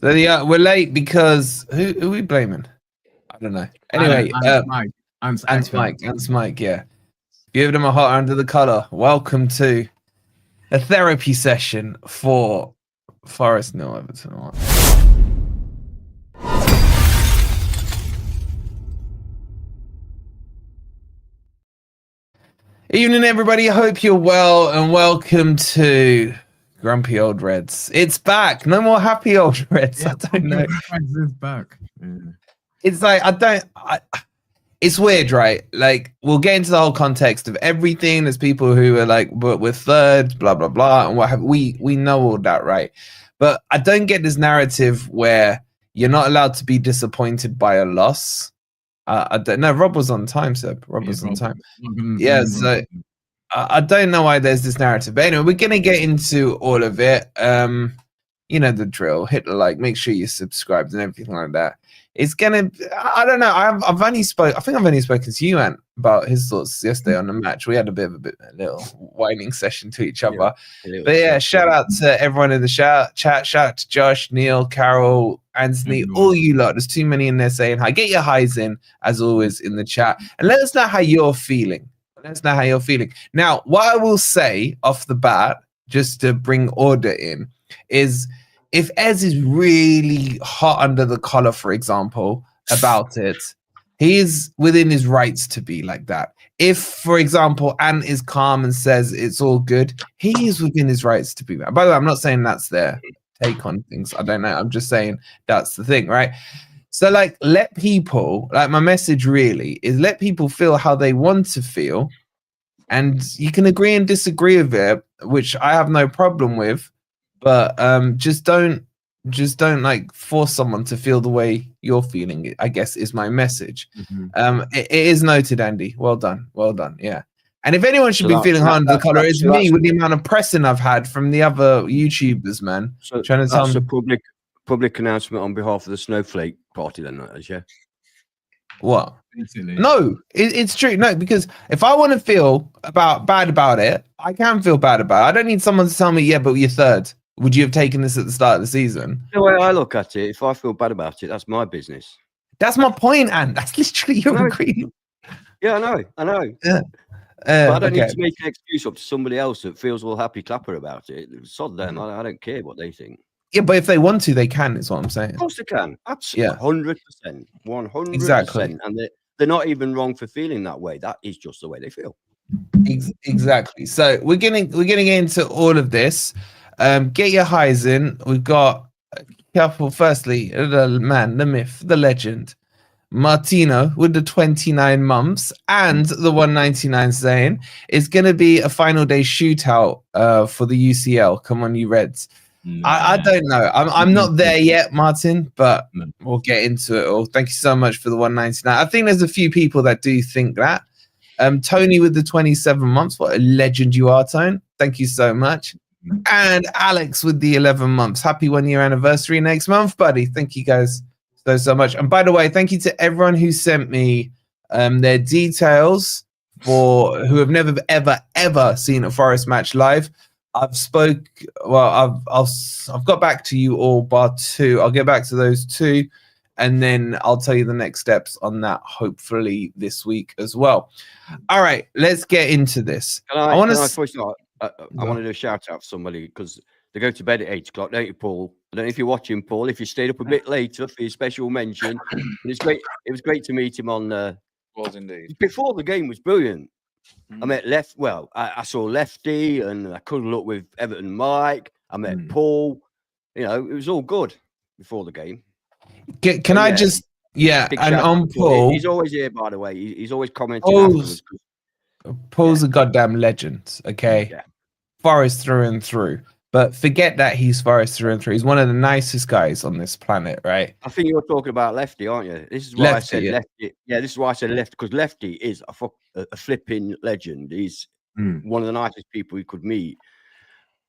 So yeah, we're late because who are we blaming? I don't know. Anyway, Mike. And Mike, yeah. Give them a hot under the collar. Welcome to a therapy session for Forest nil Everton 1. Evening, everybody. I hope you're well, and welcome to Grumpy Old Reds. It's back. No more happy old Reds. Yeah, I don't know. Reds is back. Yeah. It's like it's weird, right? Like, we'll get into the whole context of everything. There's people who are like, but we're third, blah blah blah, and what have we know all that, right? But I don't get this narrative where you're not allowed to be disappointed by a loss. I don't know. Rob was on time, Seb. Rob was on time. Yeah, so I don't know why there's this narrative. But anyway, we're gonna get into all of it. You know the drill. Hit the like. Make sure you're subscribed and everything like that. It's gonna. I don't know. I've only spoke. I think I've only spoken to you, Ant, about his thoughts yesterday on the match. We had a little whining session to each other. But yeah, shout out to everyone in the chat. Shout out to Josh, Neil, Carol, Anthony, all you lot. There's too many in there saying hi. Get your highs in, as always, in the chat, and let us know how you're feeling. Let us know how you're feeling. Now, what I will say off the bat, just to bring order in, is if Ez is really hot under the collar, for example, about it, he is within his rights to be like that. If, for example, Ant is calm and says it's all good, he is within his rights to be that. By the way, I'm not saying that's their take on things. I don't know. I'm just saying that's the thing, right? So, like, let people, like, my message really is let people feel how they want to feel, and you can agree and disagree with it, which I have no problem with. But just don't like force someone to feel the way you're feeling, I guess, is my message. It is noted, Andy. Well done. Yeah. And if anyone should be feeling hard under the collar, it's me with the amount of pressing I've had from the other YouTubers, man. So that's a public announcement on behalf of the Snowflake Party, then, yeah. What? No, it's true. No, because if I want to feel bad about it, I can feel bad about it. I don't need someone to tell me, yeah, but you're third. Would you have taken this at the start of the season? The way I look at it, if I feel bad about it, that's my business. That's my point, and that's literally your agreement. Yeah, I know. Yeah. But I don't need to make an excuse up to somebody else that feels all happy clapper about it. Sod them. I don't care what they think. Yeah, but if they want to, they can, is what I'm saying. Of course they can. Absolutely. 100%. 100%. Exactly. And they're not even wrong for feeling that way. That is just the way they feel. Exactly. So we're gonna get into all of this. Get your highs in. We've got a couple. Firstly, the man, the myth, the legend, Martino with the 29 months and the 199 saying it's going to be a final day shootout for the UCL. Come on, you Reds. I don't know. I'm not there yet, Martin, but we'll get into it all. Thank you so much for the 199. I think there's a few people that do think that. Tony with the 27 months. What a legend you are, Tone. Thank you so much. And Alex with the 11 months. Happy 1 year anniversary next month, buddy. Thank you guys so much. And by the way, thank you to everyone who sent me their details for who have never ever seen a Forest match live. I've got back to you all bar two. I'll get back to those two, and then I'll tell you the next steps on that, hopefully this week as well. All right, let's get into this. I want to do a shout out for somebody because they go to bed at 8 o'clock, don't you, Paul? I don't know if you're watching, Paul. If you stayed up a bit later for your special mention, and it's great. It was great to meet him on. Was indeed. Before the game was brilliant. I met I saw Lefty, and I cuddled up with Everton Mike. I met Paul. You know, it was all good before the game. Can I just and on Paul, he's always here, by the way. He's always commenting afterwards. Paul's a goddamn legend. Okay, Forest through and through. But forget that he's Forest through and through. He's one of the nicest guys on this planet, right? I think you're talking about Lefty, aren't you? This is why I said Lefty. Yeah, this is why I said Lefty, because Lefty is a flipping legend. He's one of the nicest people you could meet.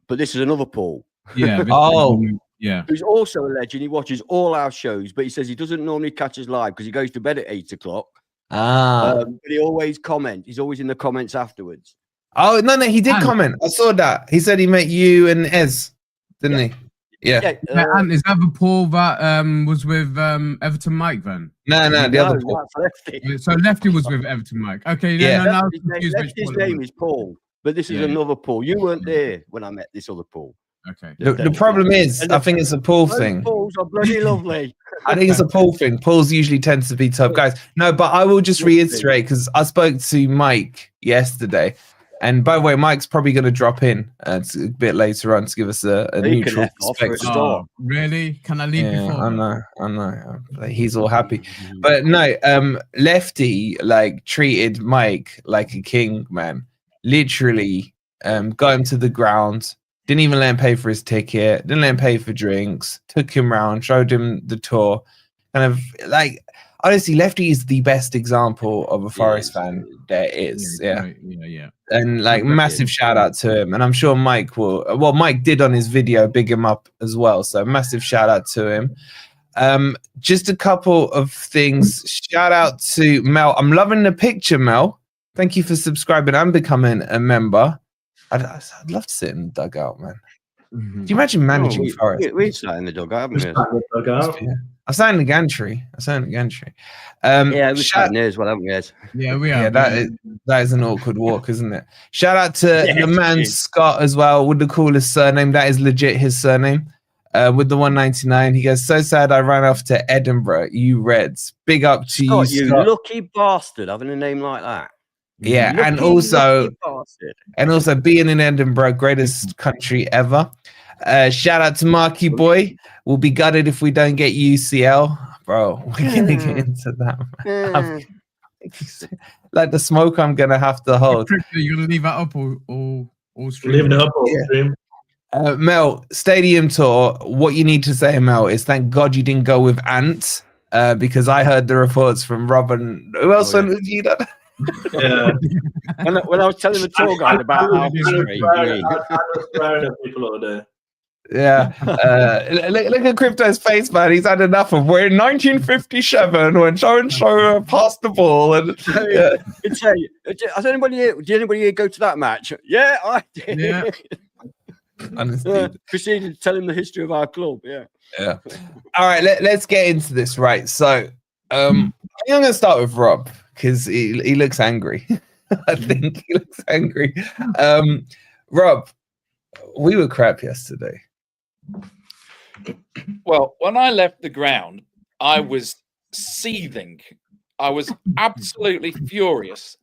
But this is another Paul. Yeah. Who's also a legend. He watches all our shows, but he says he doesn't normally catch us live because he goes to bed at 8 o'clock. But he always comments. He's always in the comments afterwards. Oh, no, he did comment. I saw that. He said he met you and Ez, didn't he? Yeah. And is that the Paul that was with Everton Mike then? No, the other Paul. Lefty. So Lefty was with Everton Mike. Okay, Lefty's name is Paul, but this is another Paul. You weren't there when I met this other Paul. Okay. The problem is, I think it's a Paul thing. Pauls are bloody lovely. I think it's a Paul thing. Pauls usually tends to be tough guys. No, but I will just reiterate, because I spoke to Mike yesterday. And by the way, Mike's probably going to drop in a bit later on to give us a neutral perspective. Oh, really? Can I leave before? I know. He's all happy. But no, Lefty treated Mike like a king, man. Literally got him to the ground. Didn't even let him pay for his ticket. Didn't let him pay for drinks. Took him around. Showed him the tour. Kind of honestly, Lefty is the best example of a Forest fan there is. Yeah. And massive shout out to him. And I'm sure Mike will. Well, Mike did on his video big him up as well. So massive shout out to him. Just a couple of things. Shout out to Mel. I'm loving the picture, Mel. Thank you for subscribing and becoming a member. I'd love to sit in the dugout, man. Do you imagine managing Forest? We sat in the dugout, haven't we? I sat in the gantry. We sat in there as well, haven't we? Yeah, we are. Yeah, that is an awkward walk, isn't it? Shout out to the man Scott as well with the coolest surname. That is legit his surname. With the 199, he goes, so sad I ran off to Edinburgh. You Reds, big up to Scott, you, Scott. You lucky bastard having a name like that. Yeah, and also being in Edinburgh, greatest country ever. Shout out to Marky Boy. We'll be gutted if we don't get UCL, bro. We're gonna get into that. The smoke I'm gonna have to hold. You're gonna leave that up all stream. Leaving it up all stream. Mel, stadium tour. What you need to say, Mel, is thank God you didn't go with Ant, because I heard the reports from Rob and who else went with you? Yeah. when I was telling the tour guide about our history, I was swearing at people all day. Yeah. Look at Crypto's face, man. He's had enough of we're in 1957 when so and so passed the ball. And did anybody here go to that match? Yeah, I did. Yeah. Proceeded to tell him the history of our club. Yeah. All right, let's get into this. Right. So I'm going to start with Rob because he looks angry. I think he looks angry. Rob, we were crap yesterday. Well, when I left the ground, I was seething. I was absolutely furious.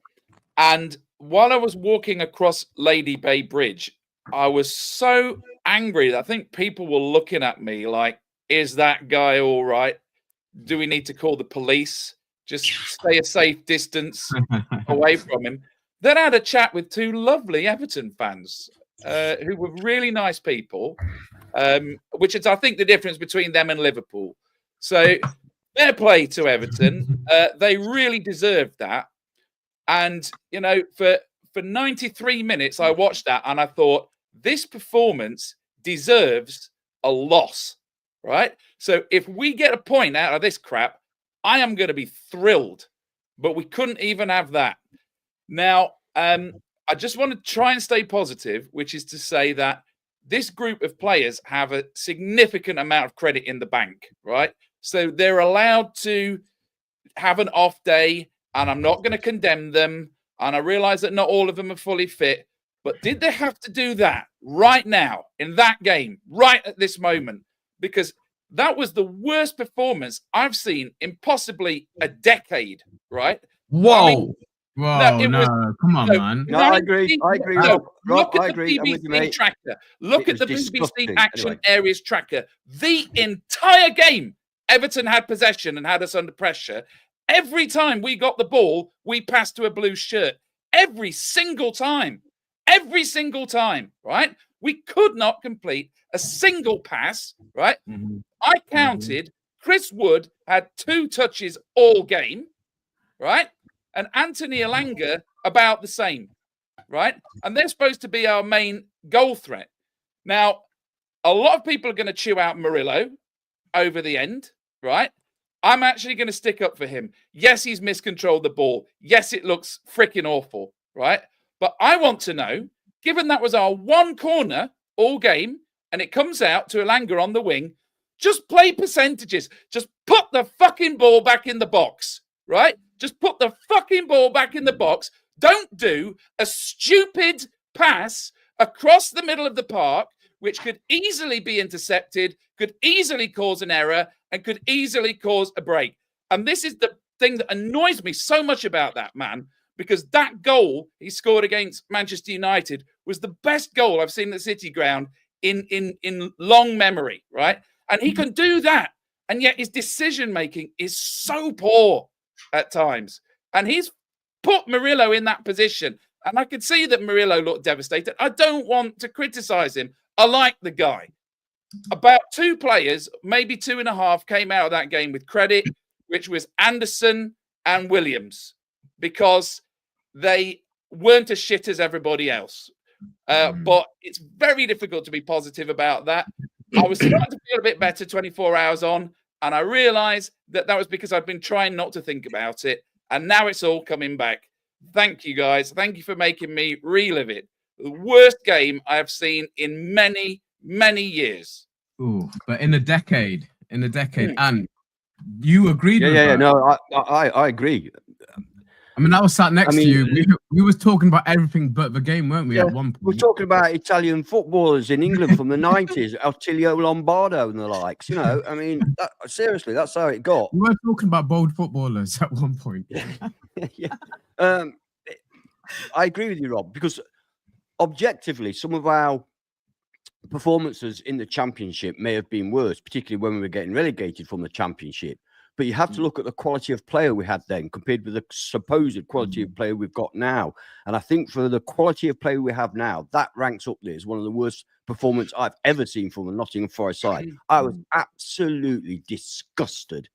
And while I was walking across Lady Bay Bridge, I was so angry that I think people were looking at me like, is that guy all right? Do we need to call the police? Just stay a safe distance away from him. Then I had a chat with two lovely Everton fans who were really nice people, which is, I think, the difference between them and Liverpool. So fair play to Everton. They really deserved that. And, you know, for 93 minutes, I watched that and I thought, this performance deserves a loss, right? So if we get a point out of this crap, I am going to be thrilled. But we couldn't even have that. Now, I just want to try and stay positive, which is to say that this group of players have a significant amount of credit in the bank, right? So they're allowed to have an off day, and I'm not going to condemn them. And I realize that not all of them are fully fit. But did they have to do that right now in that game, right at this moment? Because that was the worst performance I've seen in possibly a decade, right? Whoa. I mean, come on, man. No, I agree. Look at the BBC tracker. Look at the BBC Action Areas tracker. The entire game, Everton had possession and had us under pressure. Every time we got the ball, we passed to a blue shirt. Every single time, right? We could not complete a single pass, right? Mm-hmm. I counted. Chris Wood had 2 touches all game, right? And Anthony Elanga about the same, right? And they're supposed to be our main goal threat. Now, a lot of people are going to chew out Murillo over the end, right? I'm actually going to stick up for him. Yes, he's miscontrolled the ball. Yes, it looks freaking awful, right? But I want to know, given that was our one corner all game, and it comes out to Elanga on the wing. Just play percentages. Just put the fucking ball back in the box, right? Just put the fucking ball back in the box. Don't do a stupid pass across the middle of the park, which could easily be intercepted, could easily cause an error, and could easily cause a break. And this is the thing that annoys me so much about that man, because that goal he scored against Manchester United was the best goal I've seen at the City ground in long memory, right? And he can do that, and yet his decision-making is so poor at times. And he's put Murillo in that position, and I could see that Murillo looked devastated. I don't want to criticize him. I like the guy. About 2 players, maybe 2.5, came out of that game with credit, which was Anderson and Williams, because they weren't as shit as everybody else. But it's very difficult to be positive about that. I was starting to feel a bit better 24 hours on, and I realized that was because I've been trying not to think about it, and now it's all coming back. Thank you, guys. Thank you for making me relive it. The worst game I have seen in many, many years. Ooh, but in a decade, and you agreed with that. No, I agree. I mean, I was sat next to you. We was talking about everything but the game, weren't we, at one point? We're talking about Italian footballers in England from the 90s, Attilio Lombardo and the likes. You know, I mean, seriously, that's how it got. We were talking about bold footballers at one point. Yeah. I agree with you, Rob, because objectively, some of our performances in the Championship may have been worse, particularly when we were getting relegated from the Championship. But you have to look at the quality of player we had then compared with the supposed quality of player we've got now. And I think for the quality of player we have now, that ranks up there as one of the worst performances I've ever seen from a Nottingham Forest side. I was absolutely disgusted.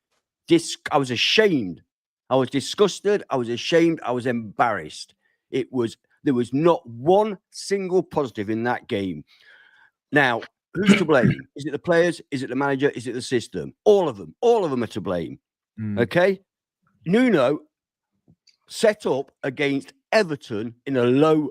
I was ashamed. I was disgusted. I was ashamed. I was embarrassed. There was not one single positive in that game. Now, who's to blame? Is it the players? Is it the manager? Is it the system? All of them are to blame. Okay. Nuno set up against Everton in a low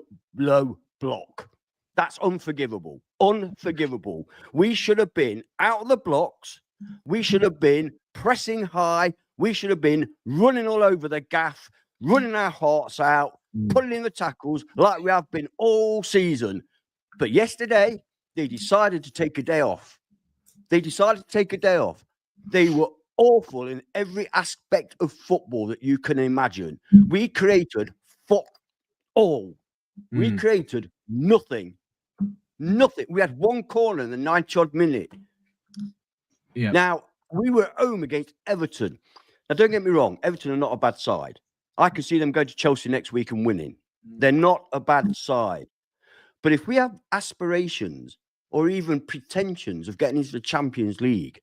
block. That's unforgivable. Unforgivable. We should have been out of the blocks. We should have been pressing high. We should have been running all over the gaff, running our hearts out, putting in the tackles like we have been all season. But yesterday, they decided to take a day off. They were awful in every aspect of football that you can imagine. We created fuck all. We created nothing. Nothing. We had one corner in the 90-odd minute. Yeah. Now, we were at home against Everton. Now, don't get me wrong. Everton are not a bad side. I can see them go to Chelsea next week and winning. They're not a bad side. But if we have aspirations or even pretensions of getting into the Champions League,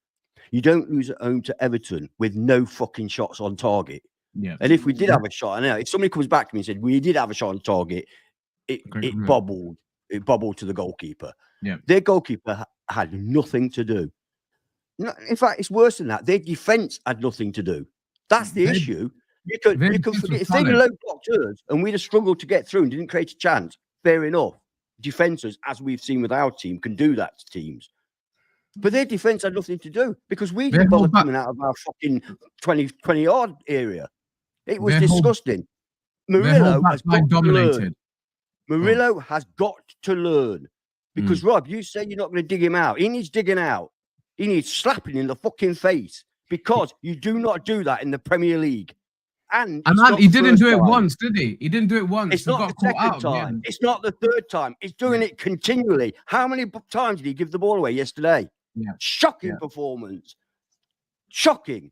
you don't lose at home to Everton with no fucking shots on target. Yeah. And if we did have a shot, I know if somebody comes back to me and said we did have a shot on target, it bobbled. It bobbled to the goalkeeper. Yeah. Their goalkeeper had nothing to do. No, in fact, it's worse than that. Their defence had nothing to do. That's the issue. You can forget if they'd low blocked us and we'd have struggled to get through and didn't create a chance. Fair enough. Defenders, as we've seen with our team, can do that to teams. But their defence had nothing to do because we didn't bother coming out of our fucking 20-yard area. It was disgusting. Murillo has got to learn. Murillo has got to learn. Because, Rob, you say you're not going to dig him out. He needs digging out. He needs slapping in the fucking face because you do not do that in the Premier League. And he didn't do it once, did he? He didn't do it once. It's not the second time. It's not the third time. He's doing it continually. How many times did he give the ball away yesterday? Yeah. Shocking performance. Shocking.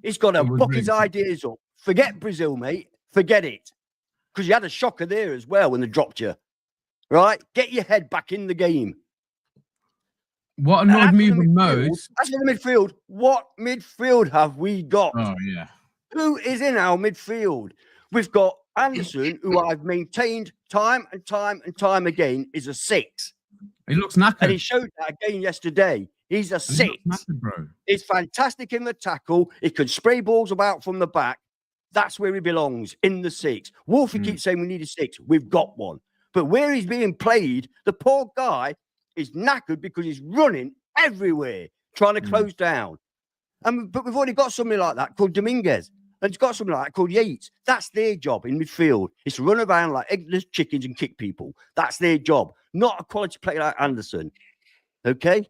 He's got to buck his ideas up. Forget Brazil, mate. Forget it. Because you had a shocker there as well when they dropped you. Right? Get your head back in the game. What annoyed me the most... As for the midfield, what midfield have we got? Oh, yeah. Who is in our midfield? We've got Anderson, who I've maintained time and time again, is a 6. He looks knackered. And he showed that again yesterday. He's a 6. Knackered, bro. He's fantastic in the tackle. He can spray balls about from the back. That's where he belongs, in the 6. Wolfie keeps saying we need a 6. We've got one. But where he's being played, the poor guy is knackered because he's running everywhere, trying to close down. But we've already got somebody like that called Dominguez. And it's got something like that called Yates. That's their job in midfield. It's to run around like eggless chickens and kick people. That's their job. Not a quality player like Anderson. Okay?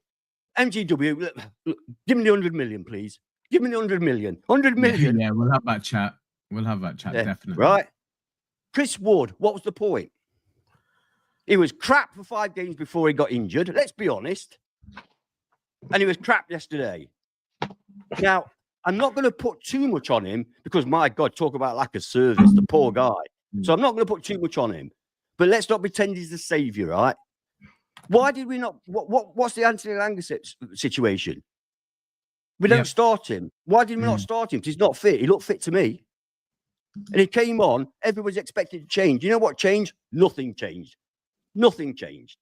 MGW, look, give me the 100 million, please. Give me the 100 million. 100 million. Yeah, we'll have that chat. We'll have that chat, definitely. Right? Chris Wood, what was the point? He was crap for 5 games before he got injured. Let's be honest. And he was crap yesterday. Now, I'm not going to put too much on him because, my God, talk about lack of service, the poor guy. So I'm not going to put too much on him. But let's not pretend he's the saviour, right? Why did we not? What's the Anthony Langer situation? We don't start him. Why did we not start him? Because he's not fit. He looked fit to me. And he came on. Everybody's expected to change. You know what changed? Nothing changed. Nothing changed.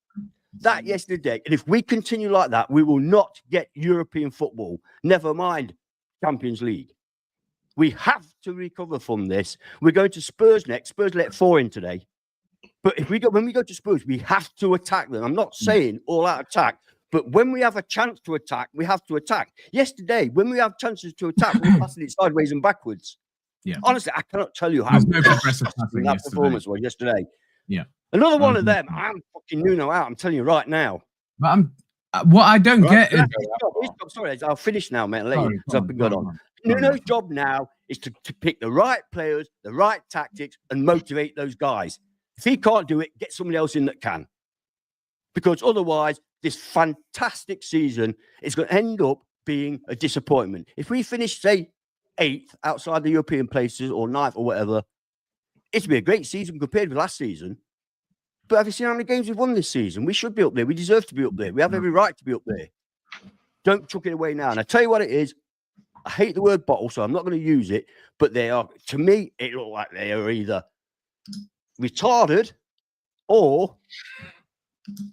That yesterday. And if we continue like that, we will not get European football. Never mind Champions League. We have to recover from this. We're going to Spurs next. Spurs let 4 in today. But when we go to Spurs, we have to attack them. I'm not saying all out attack, but when we have a chance to attack, we have to attack. Yesterday, when we have chances to attack, we're passing it sideways and backwards. Yeah. Honestly, I cannot tell you how that performance was yesterday. Yeah. Another one of them. I'm fucking Nuno out. I'm telling you right now. But what I don't get is... Sorry, I'll finish now, mate. I'll let you, because I've been going on. Nuno's job now is to pick the right players, the right tactics, and motivate those guys. If he can't do it, get somebody else in that can. Because otherwise, this fantastic season is going to end up being a disappointment. If we finish, say, 8th outside the European places or 9th or whatever, it'll be a great season compared with last season. But have you seen how many games we've won this season? We should be up there. We deserve to be up there. We have every right to be up there. Don't chuck it away now. And I tell you what it is. I hate the word bottle, so I'm not going to use it. But they are, to me, it looks like they are either retarded or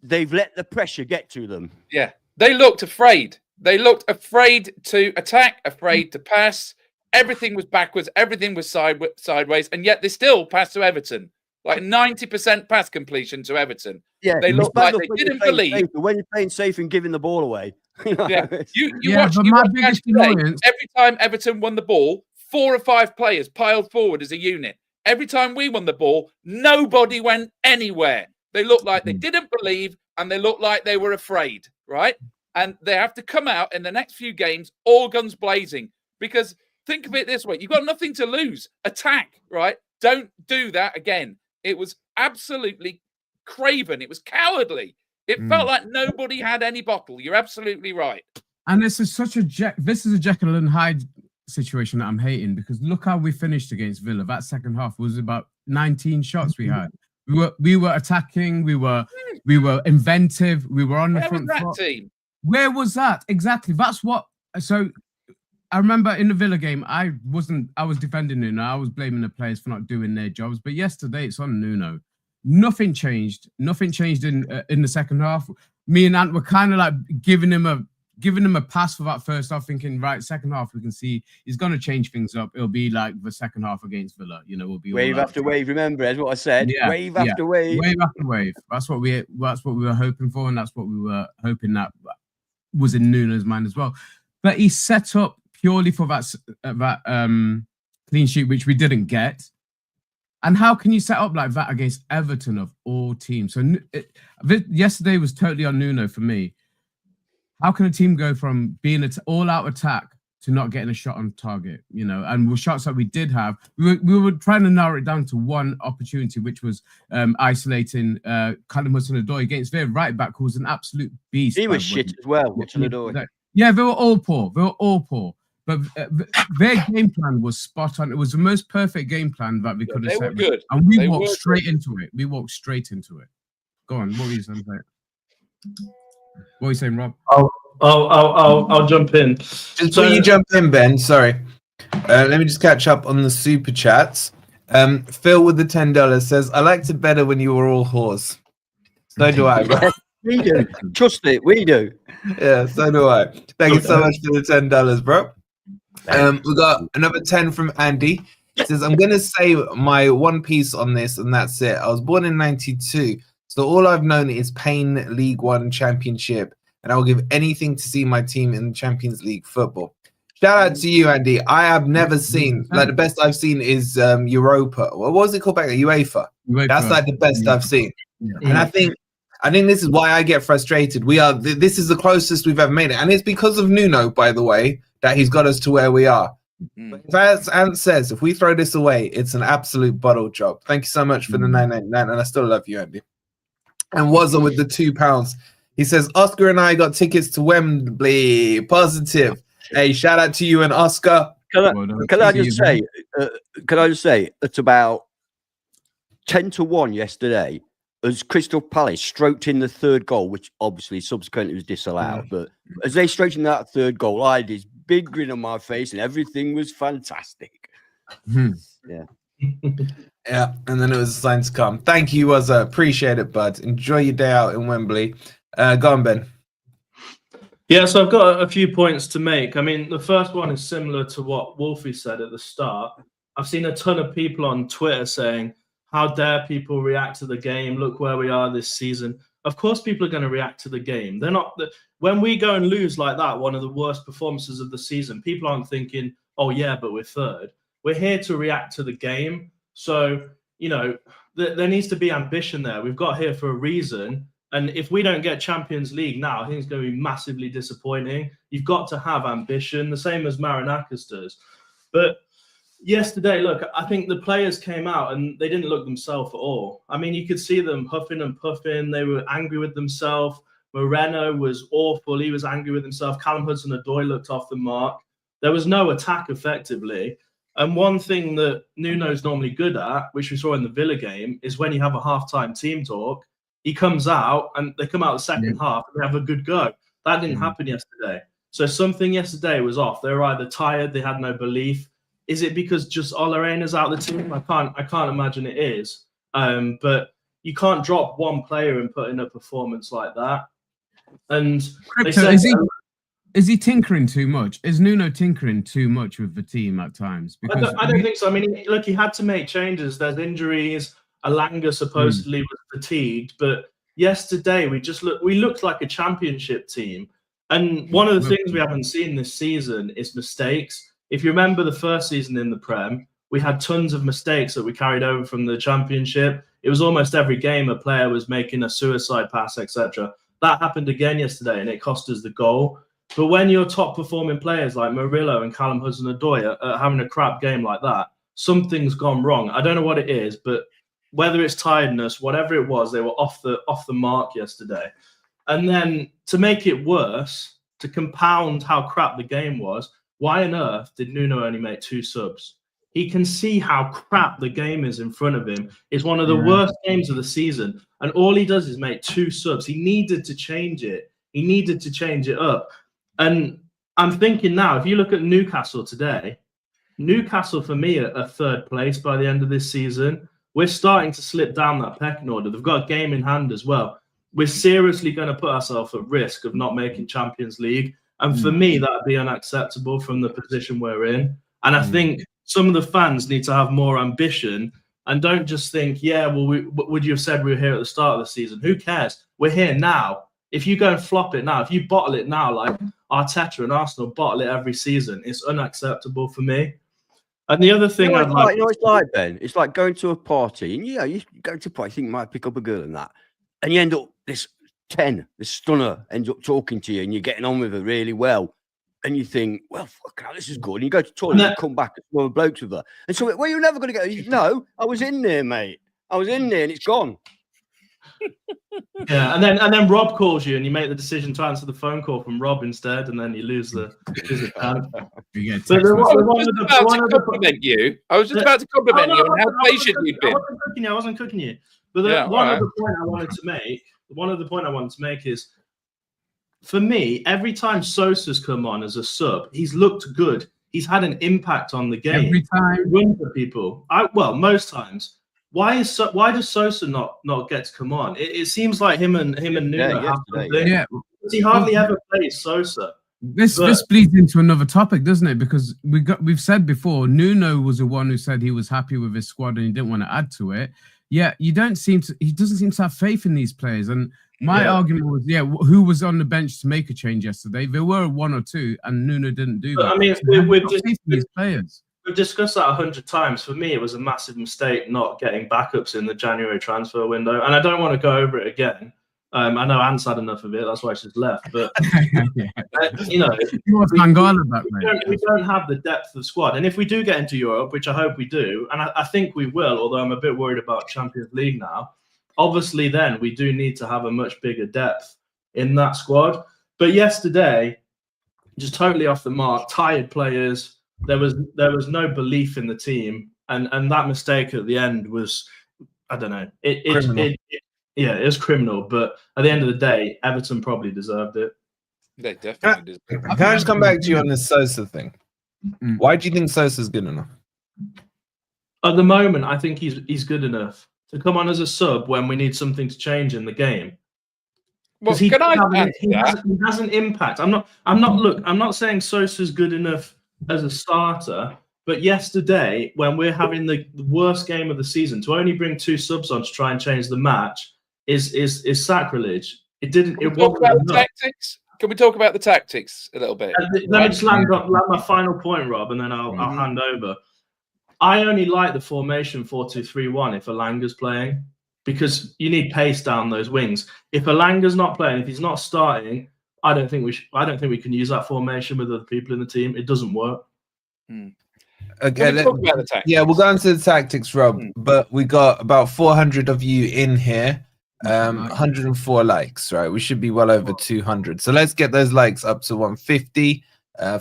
they've let the pressure get to them. Yeah. They looked afraid. They looked afraid to attack, afraid to pass. Everything was backwards. Everything was sideways. And yet they still passed to Everton. Like 90% pass completion to Everton. Yeah, they looked like they didn't believe. Safe, when you're playing safe and giving the ball away. Yeah, you watch today, every time Everton won the ball, 4 or 5 players piled forward as a unit. Every time we won the ball, nobody went anywhere. They looked like they didn't believe and they looked like they were afraid, right? And they have to come out in the next few games, all guns blazing. Because think of it this way, you've got nothing to lose. Attack, right? Don't do that again. It was absolutely craven. It was cowardly. It felt like nobody had any bottle. You're absolutely right. And this is such a Jekyll and Hyde situation that I'm hating, because look how we finished against Villa. That second half was about 19 shots we had. We were attacking. We were inventive. We were on the front foot. Team? Where was that? Exactly. That's what. So I remember in the Villa game, I was defending Nuno. I was blaming the players for not doing their jobs. But yesterday, it's on Nuno. Nothing changed. Nothing changed in the second half. Me and Ant were kind of like giving him a pass for that first half, thinking, right, second half we can see he's going to change things up. It'll be like the second half against Villa. You know, we'll be wave after wave. Remember, that's what I said. Yeah, wave after wave. Wave after wave. That's what we were hoping for, and that's what we were hoping that was in Nuno's mind as well. But he set up purely for that clean sheet, which we didn't get. And how can you set up like that against Everton of all teams? So yesterday was totally on Nuno for me. How can a team go from being an all-out attack to not getting a shot on target? You know, and with shots that we did have, we were trying to narrow it down to one opportunity, which was isolating Callum Hudson-Odoi against their right back, who was an absolute beast. He was shit as well, Hudson-Odoi. Yeah, they were all poor. But their game plan was spot on. It was the most perfect game plan that we could have set. Good. And we walked straight into it. Go on, what were you saying? What are you saying, Rob? I'll jump in. Just before you jump in, Ben, sorry. Let me just catch up on the super chats. Phil with the $10 says, I liked it better when you were all whores. So do I, bro. We do. Trust it, we do. Yeah, so do I. Thank you so much for the $10, bro. We got another 10 from Andy. He says, I'm going to say my one piece on this, and that's it. I was born in 92. So all I've known is pain, League One, Championship, and I'll give anything to see my team in Champions League football. Shout out to you, Andy. I have never seen, like, the best I've seen is Europa. What was it called back then? UEFA. That's like the best I've seen. And I think this is why I get frustrated. This is the closest we've ever made it. And it's because of Nuno, by the way, that he's got us to where we are. But as Ant says, if we throw this away, it's an absolute bottle job. Thank you so much for the 999, and I still love you, Andy. And Wazza with the £2. He says, Oscar and I got tickets to Wembley. Positive. Hey, shout out to you and Oscar. Can I just say, it's about 10-1 yesterday as Crystal Palace stroked in the third goal, which obviously subsequently was disallowed. But as they stroked in that third goal, I had this big grin on my face and everything was fantastic. Yeah. Yeah, and then it was a sign to come. Thank you, Wazza. Appreciate it, bud. Enjoy your day out in Wembley. Go on, Ben. Yeah, so I've got a few points to make. I mean, the first one is similar to what Wolfie said at the start. I've seen a ton of people on Twitter saying, how dare people react to the game? Look where we are this season. Of course, people are going to react to the game. They're not. When we go and lose like that, one of the worst performances of the season, people aren't thinking, oh, yeah, but we're third. We're here to react to the game. So, you know, there needs to be ambition there. We've got here for a reason. And if we don't get Champions League now, I think it's going to be massively disappointing. You've got to have ambition, the same as Marinakis does. But yesterday, look, I think the players came out and they didn't look themselves at all. I mean, you could see them huffing and puffing. They were angry with themselves. Moreno was awful. He was angry with himself. Callum Hudson-Odoi looked off the mark. There was no attack effectively. And one thing that Nuno's normally good at, which we saw in the Villa game, is when you have a half-time team talk, he comes out and they come out the second half and they have a good go. That didn't happen yesterday. So something yesterday was off. They were either tired, they had no belief. Is it because just Olarena's out of the team? I can't imagine it is. But you can't drop one player and put in a performance like that. And Crypto, is he tinkering too much? Is Nuno tinkering too much with the team at times? Because I don't think so. I mean, look, he had to make changes. There's injuries. Alanga supposedly was fatigued, but yesterday we looked like a championship team. And one of the things we haven't seen this season is mistakes. If you remember the first season in the Prem, we had tons of mistakes that we carried over from the championship. It was almost every game a player was making a suicide pass, etc. That happened again yesterday, and it cost us the goal. But when your top performing players like Murillo and Callum Hudson-Odoi are having a crap game like that, something's gone wrong. I don't know what it is, but whether it's tiredness, whatever it was, they were off the mark yesterday. And then to make it worse, to compound how crap the game was, why on earth did Nuno only make 2 subs? He can see how crap the game is in front of him. It's one of the worst games of the season. And all he does is make 2 subs. He needed to change it. He needed to change it up. And I'm thinking now, if you look at Newcastle today, Newcastle for me are 3rd place by the end of this season. We're starting to slip down that pecking order. They've got a game in hand as well. We're seriously going to put ourselves at risk of not making Champions League. And for me, that would be unacceptable from the position we're in. And I think some of the fans need to have more ambition and don't just think, yeah, well, would you have said we were here at the start of the season? Who cares? We're here now. If you go and flop it now, if you bottle it now, like Arteta and Arsenal bottle it every season, it's unacceptable for me. And the other thing it's like, Ben, it's like going to a party and you go to a party, you think you might pick up a girl and that, and you end up this stunner ends up talking to you and you're getting on with her really well. And you think, well, fuck hell, this is good. And you go to the toilet and come back and small blokes with her. And so, well, you're never going to go. No, I was in there, mate. I was in there and it's gone. Yeah, and then Rob calls you and you make the decision to answer the phone call from Rob instead, and then you lose the account. I was just about to compliment you on how patient you've been. I wasn't cooking you. But one other point I wanted to make is, for me, every time Sosa's come on as a sub, he's looked good. He's had an impact on the game. Every time. Win for people. Most times. Why does Sosa not get to come on? It seems like him and Nuno have something. Yeah. He hardly ever plays Sosa. This bleeds into another topic, doesn't it? Because we've said before, Nuno was the one who said he was happy with his squad and he didn't want to add to it. Yeah, he doesn't seem to have faith in these players. And my argument was, who was on the bench to make a change yesterday? There were one or two, and Nuno didn't do that. I mean, players. We've discussed that 100 times. For me, it was a massive mistake not getting backups in the January transfer window, and I don't want to go over it again. I know Ant's had enough of it. That's why she's left. But you know, we don't have the depth of squad. And if we do get into Europe, which I hope we do, and I think we will, although I'm a bit worried about Champions League now. Obviously, then we do need to have a much bigger depth in that squad. But yesterday, just totally off the mark. Tired players. There was no belief in the team, and that mistake at the end was, I don't know. It was criminal, but at the end of the day, Everton probably deserved it. They definitely deserved it. Can I just come back to you on this Sosa thing? Why do you think Sosa's good enough? At the moment, I think he's good enough to come on as a sub when we need something to change in the game. Well, he has an impact. I'm not saying Sosa's good enough as a starter. But yesterday, when we're having the worst game of the season, to only bring 2 subs on to try and change the match is sacrilege. It didn't. Can we talk about the tactics? Can we talk about the tactics a little bit? Let me just land my final point, Rob, and then I'll hand over. I only like the formation 4-2-3-1 if Alanga's playing, because you need pace down those wings. If Alanga's not playing, if he's not starting, I don't think we can use that formation with other people in the team. It doesn't work. Okay, we'll go into the tactics, Rob. But we got about 400 of you in here, 104 likes, right? We should be well over 200. So let's get those likes up to 150.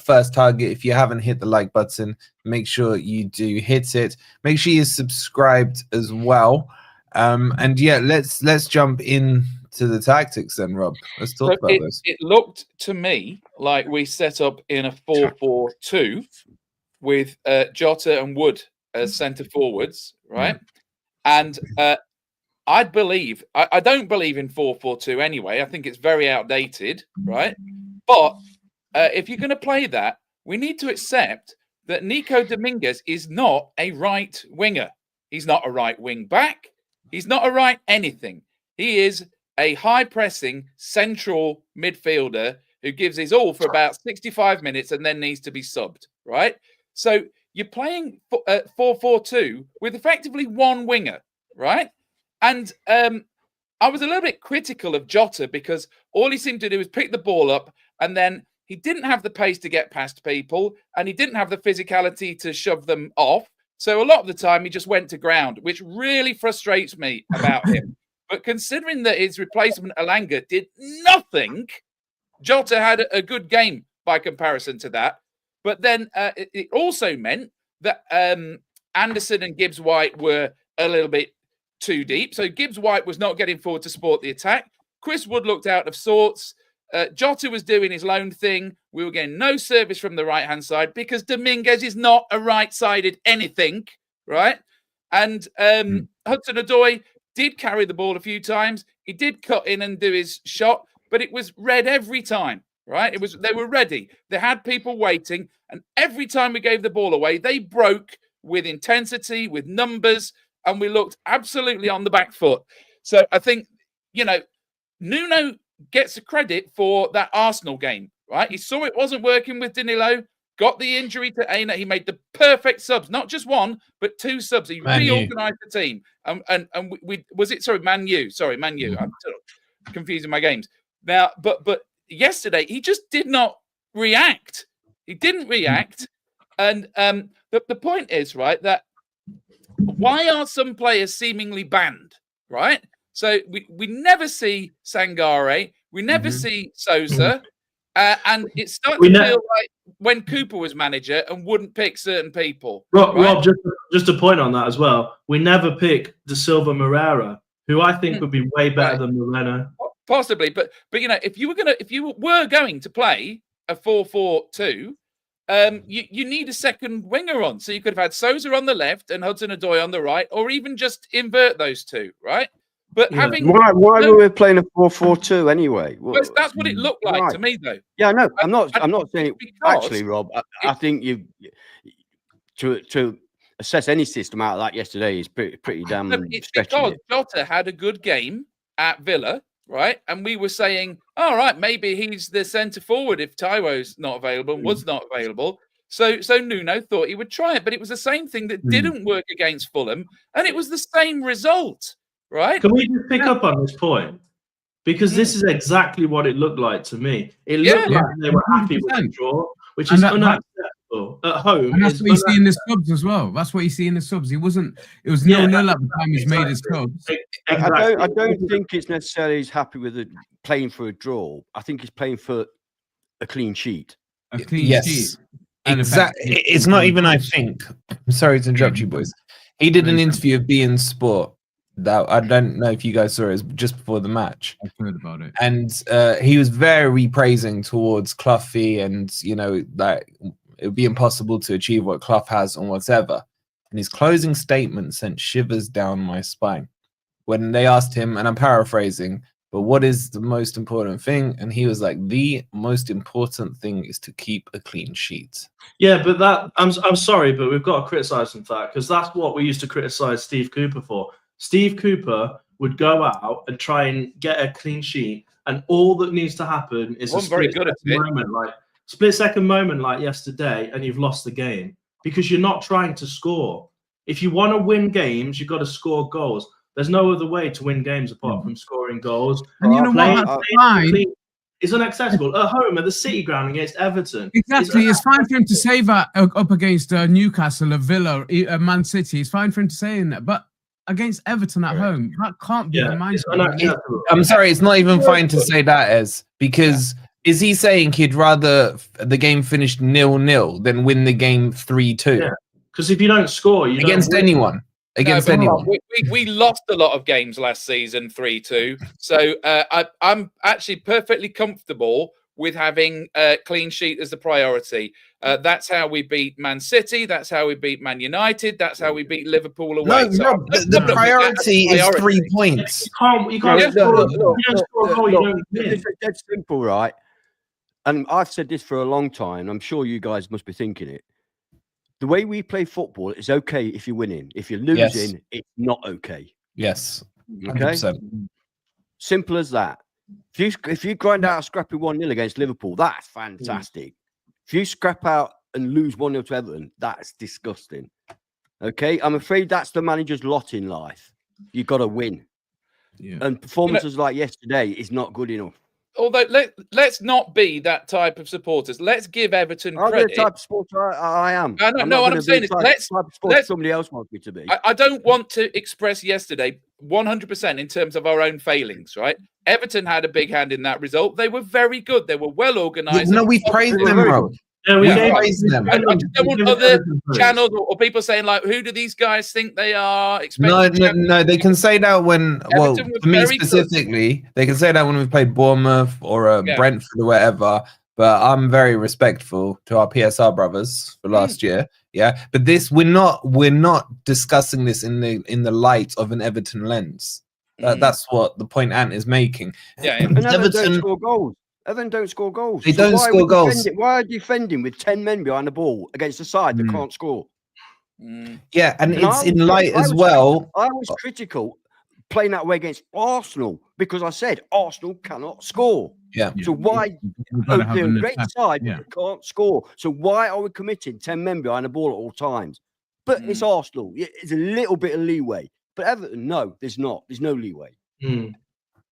First target. If you haven't hit the like button, make sure you do hit it. Make sure you're subscribed as well. And yeah, let's jump in to the tactics then, Rob. Let's talk about this. It looked to me like we set up in a 4-4-2 with Jota and Wood as centre forwards, right? And I don't believe in 4-4-2 anyway. I think it's very outdated, right? But if you're going to play that, we need to accept that Nico Dominguez is not a right winger. He's not a right wing back. He's not a right anything. He is a high-pressing central midfielder who gives his all for about 65 minutes and then needs to be subbed, right? So you're playing 4-4-2 with effectively one winger, right? And I was a little bit critical of Jota because all he seemed to do was pick the ball up, and then he didn't have the pace to get past people, and he didn't have the physicality to shove them off. So a lot of the time he just went to ground, which really frustrates me about him. But considering that his replacement, Elanga, did nothing, Jota had a good game by comparison to that. But then it also meant that Anderson and Gibbs-White were a little bit too deep. So Gibbs-White was not getting forward to support the attack. Chris Wood looked out of sorts. Jota was doing his lone thing. We were getting no service from the right-hand side because Dominguez is not a right-sided anything, right? And Hudson-Odoi did carry the ball a few times. He did cut in and do his shot, but it was red every time, right? They were ready. They had people waiting, and every time we gave the ball away, they broke with intensity, with numbers, and we looked absolutely on the back foot. So I think, Nuno gets the credit for that Arsenal game, right? He saw it wasn't working with Danilo, got the injury to Aina. He made the perfect subs, not just one, but 2 subs. He reorganized the team. And Man U. Sorry, Man U. I'm confusing my games. Now, but yesterday, he just did not react. He didn't react. And the point is, right, that why are some players seemingly banned, right? So we never see Sangare. We never see Sosa. And it's starting to feel like when Cooper was manager and wouldn't pick certain people. Rob, just a point on that as well. We never pick De Silva Moreira, who I think would be way better than Moreno. Possibly, but if you were going to play a 4-4-2, you need a second winger on. So you could have had Sosa on the left and Hudson-Odoi on the right, or even just invert those two, right? But why were we playing a 4-4-2 anyway? Well, that's what it looked like to me, though. Yeah, no, I'm not saying it. Actually, Rob, I think you to assess any system out of that yesterday is pretty damn It's stretching because it. Jota had a good game at Villa, right? And we were saying, all right, maybe he's the centre forward if Taiwo's not available and was not available. So Nuno thought he would try it, but it was the same thing that didn't work against Fulham, and it was the same result, right? Can we just pick up on this point? Because this is exactly what it looked like to me. It looked like they were happy with the draw, which is unacceptable at home. And that's what you see in the subs as well. That's what you see in the subs. It was 0-0 at the time he's made his subs. I don't think it's necessarily he's happy with playing for a draw. I think he's playing for a clean sheet. A clean sheet. Exactly. It's not even, I think. I'm sorry to interrupt you, boys. He did an interview of beIN Sport. That I don't know if you guys saw it. It was just before the match. I've heard about it. And he was very praising towards Cloughy, and that it would be impossible to achieve what Clough has and whatever. And his closing statement sent shivers down my spine when they asked him, and I'm paraphrasing, but what is the most important thing? And he was like, the most important thing is to keep a clean sheet. Yeah, but that I'm sorry, but we've got to criticize him for that, because that's what we used to criticize Steve Cooper for. Steve Cooper would go out and try and get a clean sheet, and all that needs to happen is a split second moment like yesterday, and you've lost the game because you're not trying to score. If you want to win games, you've got to score goals. There's no other way to win games apart from scoring goals. And you know what? It's unacceptable. At home at the City Ground against Everton. Exactly. It's fine for him to say that up against Newcastle, a Villa, Man City. It's fine for him to say that. But against Everton at home, that can't be the mindset. I'm sorry, it's not even fine to say that, because is he saying he'd rather the game finish 0-0 than win the game 3-2? Yeah, because if you don't score, you against don't anyone. Against anyone. We lost a lot of games last season, 3-2. So I'm actually perfectly comfortable with having a clean sheet as the priority. That's how we beat Man City. That's how we beat Man United. That's how we beat Liverpool away. No, Rob, the priority is 3 points. You can't score. It's simple, right? And I've said this for a long time. I'm sure you guys must be thinking it. The way we play football is okay if you're winning. If you're losing, it's not okay. Yes. 100%. Okay. Simple as that. If you grind out a scrappy 1-0 against Liverpool, that's fantastic. If you scrap out and lose 1-0 to Everton, that's disgusting. Okay, I'm afraid that's the manager's lot in life. You've got to win. Yeah. And performances like yesterday is not good enough. Although let's not be that type of supporters. Let's give Everton credit. I'm the type of supporter I am. No, what I'm saying is let's somebody else wants me to be. I don't want to express yesterday 100% in terms of our own failings, right? Everton had a big hand in that result. They were very good. They were well organised. No, we praised them, bro. Yeah, we praised them. I just don't want other channels or people saying, like, who do these guys think they are? No, they can say that when, well, for me specifically, they can say that when we've played Bournemouth or Brentford or whatever, but I'm very respectful to our PSR brothers for last year. Yeah, but this, we're not discussing this in the light of an Everton lens. That's what the point Ant is making. Yeah, and Everton don't score goals. Everton don't score goals. They don't score goals. Why are you defending with 10 men behind the ball against a side that can't score? Yeah, and it's in light as well. I was critical playing that way against Arsenal because I said Arsenal cannot score. Yeah. So why they're a great side but can't score? So why are we committing 10 men behind the ball at all times? But it's Arsenal. It's a little bit of leeway. But Everton, no, there's not. There's no leeway.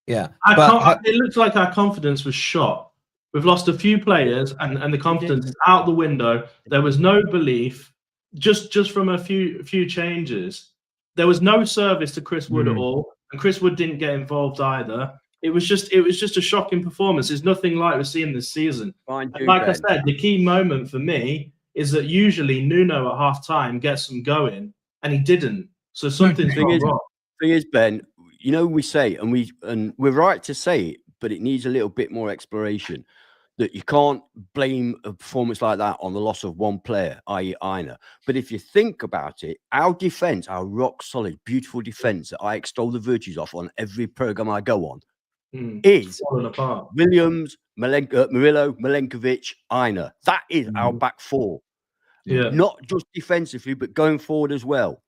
Yeah, it looks like our confidence was shot. We've lost a few players, and the confidence is out the window. There was no belief, just from a few changes. There was no service to Chris Wood at all, and Chris Wood didn't get involved either. It was just a shocking performance. It's nothing like we've seen this season. I said, the key moment for me is that usually Nuno at half-time gets them going, and he didn't. So something's wrong. Thing is, Ben, you know, we say, and we're right to say it, but it needs a little bit more exploration, that you can't blame a performance like that on the loss of one player, i.e. Aina. But if you think about it, our defence, our rock-solid, beautiful defence that I extol the virtues of on every programme I go on, is Williams, Murillo, Milenkovic, Aina. That is our back four. Yeah. Not just defensively, but going forward as well.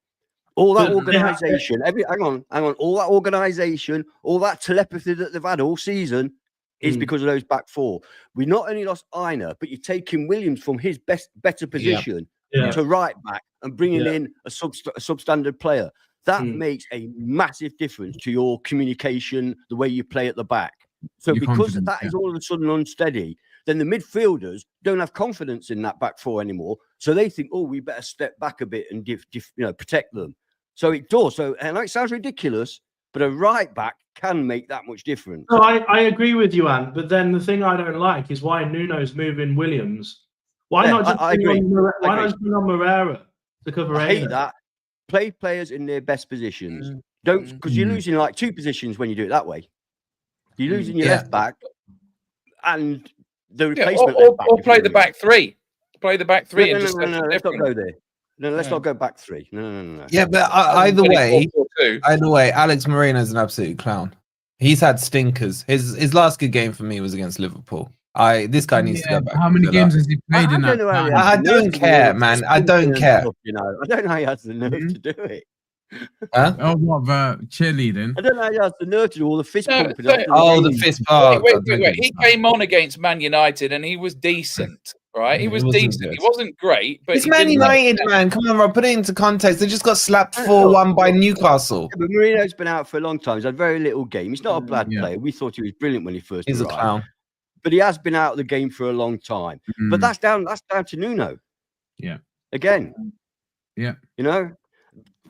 All that organisation, hang on, all that organisation, all that telepathy that they've had all season is because of those back four. We not only lost Aina, but you're taking Williams from his better position to right back and bringing in a substandard player. That makes a massive difference to your communication, the way you play at the back. So because that is all of a sudden unsteady, then the midfielders don't have confidence in that back four anymore. So they think, oh, we better step back a bit and protect them. So it does. So, and it sounds ridiculous, but a right back can make that much difference. No, I agree with you, Ant. But then the thing I don't like is why Nuno's moving Williams. Why not just bring on Moreira to cover? I hate that. Play players in their best positions. Don't, because you're losing like 2 positions when you do it that way. You're losing your left back and the replacement. Or play the back three. Play the back three. No, let's not go there. No, let's not go back 3. No. Yeah, but either way, Alex Moreno's an absolute clown. He's had stinkers. His last good game for me was against Liverpool. This guy needs to go back. How many games has he played in that? I don't care, man. I don't care. I don't know how he has the nerve to do it. Huh? Oh, what cheerleading? I don't know how he has the nerve to do all the fist pumping. The fist pump. Wait. He came on against Man United and he was decent. Right, he was decent. He wasn't great, but it's Man United, man. Come on, Rob. Put it into context. They just got slapped 4-1 by Newcastle. Yeah, but Marino's been out for a long time. He's had very little game. He's not a bad player. We thought he was brilliant when he first. He's a clown, but he has been out of the game for a long time. But that's down to Nuno. Yeah. Again. Yeah. You know,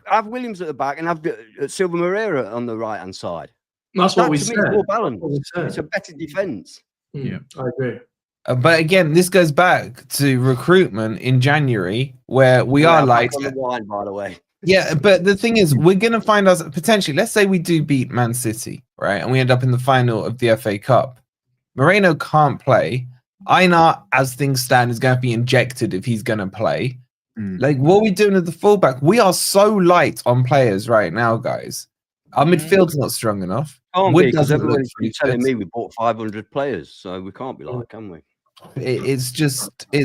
have Williams at the back and have Silva Moreira on the right hand side. That's what we said. More balance. It's a better defense. Yeah, I agree. But again, this goes back to recruitment in January, where we are like on the wine, by the way. Yeah, but the thing is, we're gonna find us potentially. Let's say we do beat Man City, right, and we end up in the final of the FA Cup. Moreno can't play. Aina, as things stand, is going to be injected if he's going to play. Like, what are we doing at the fullback? We are so light on players right now, guys. Our midfield's not strong enough. Because everybody's telling me we bought 500 players, so we can't be like, can we? It's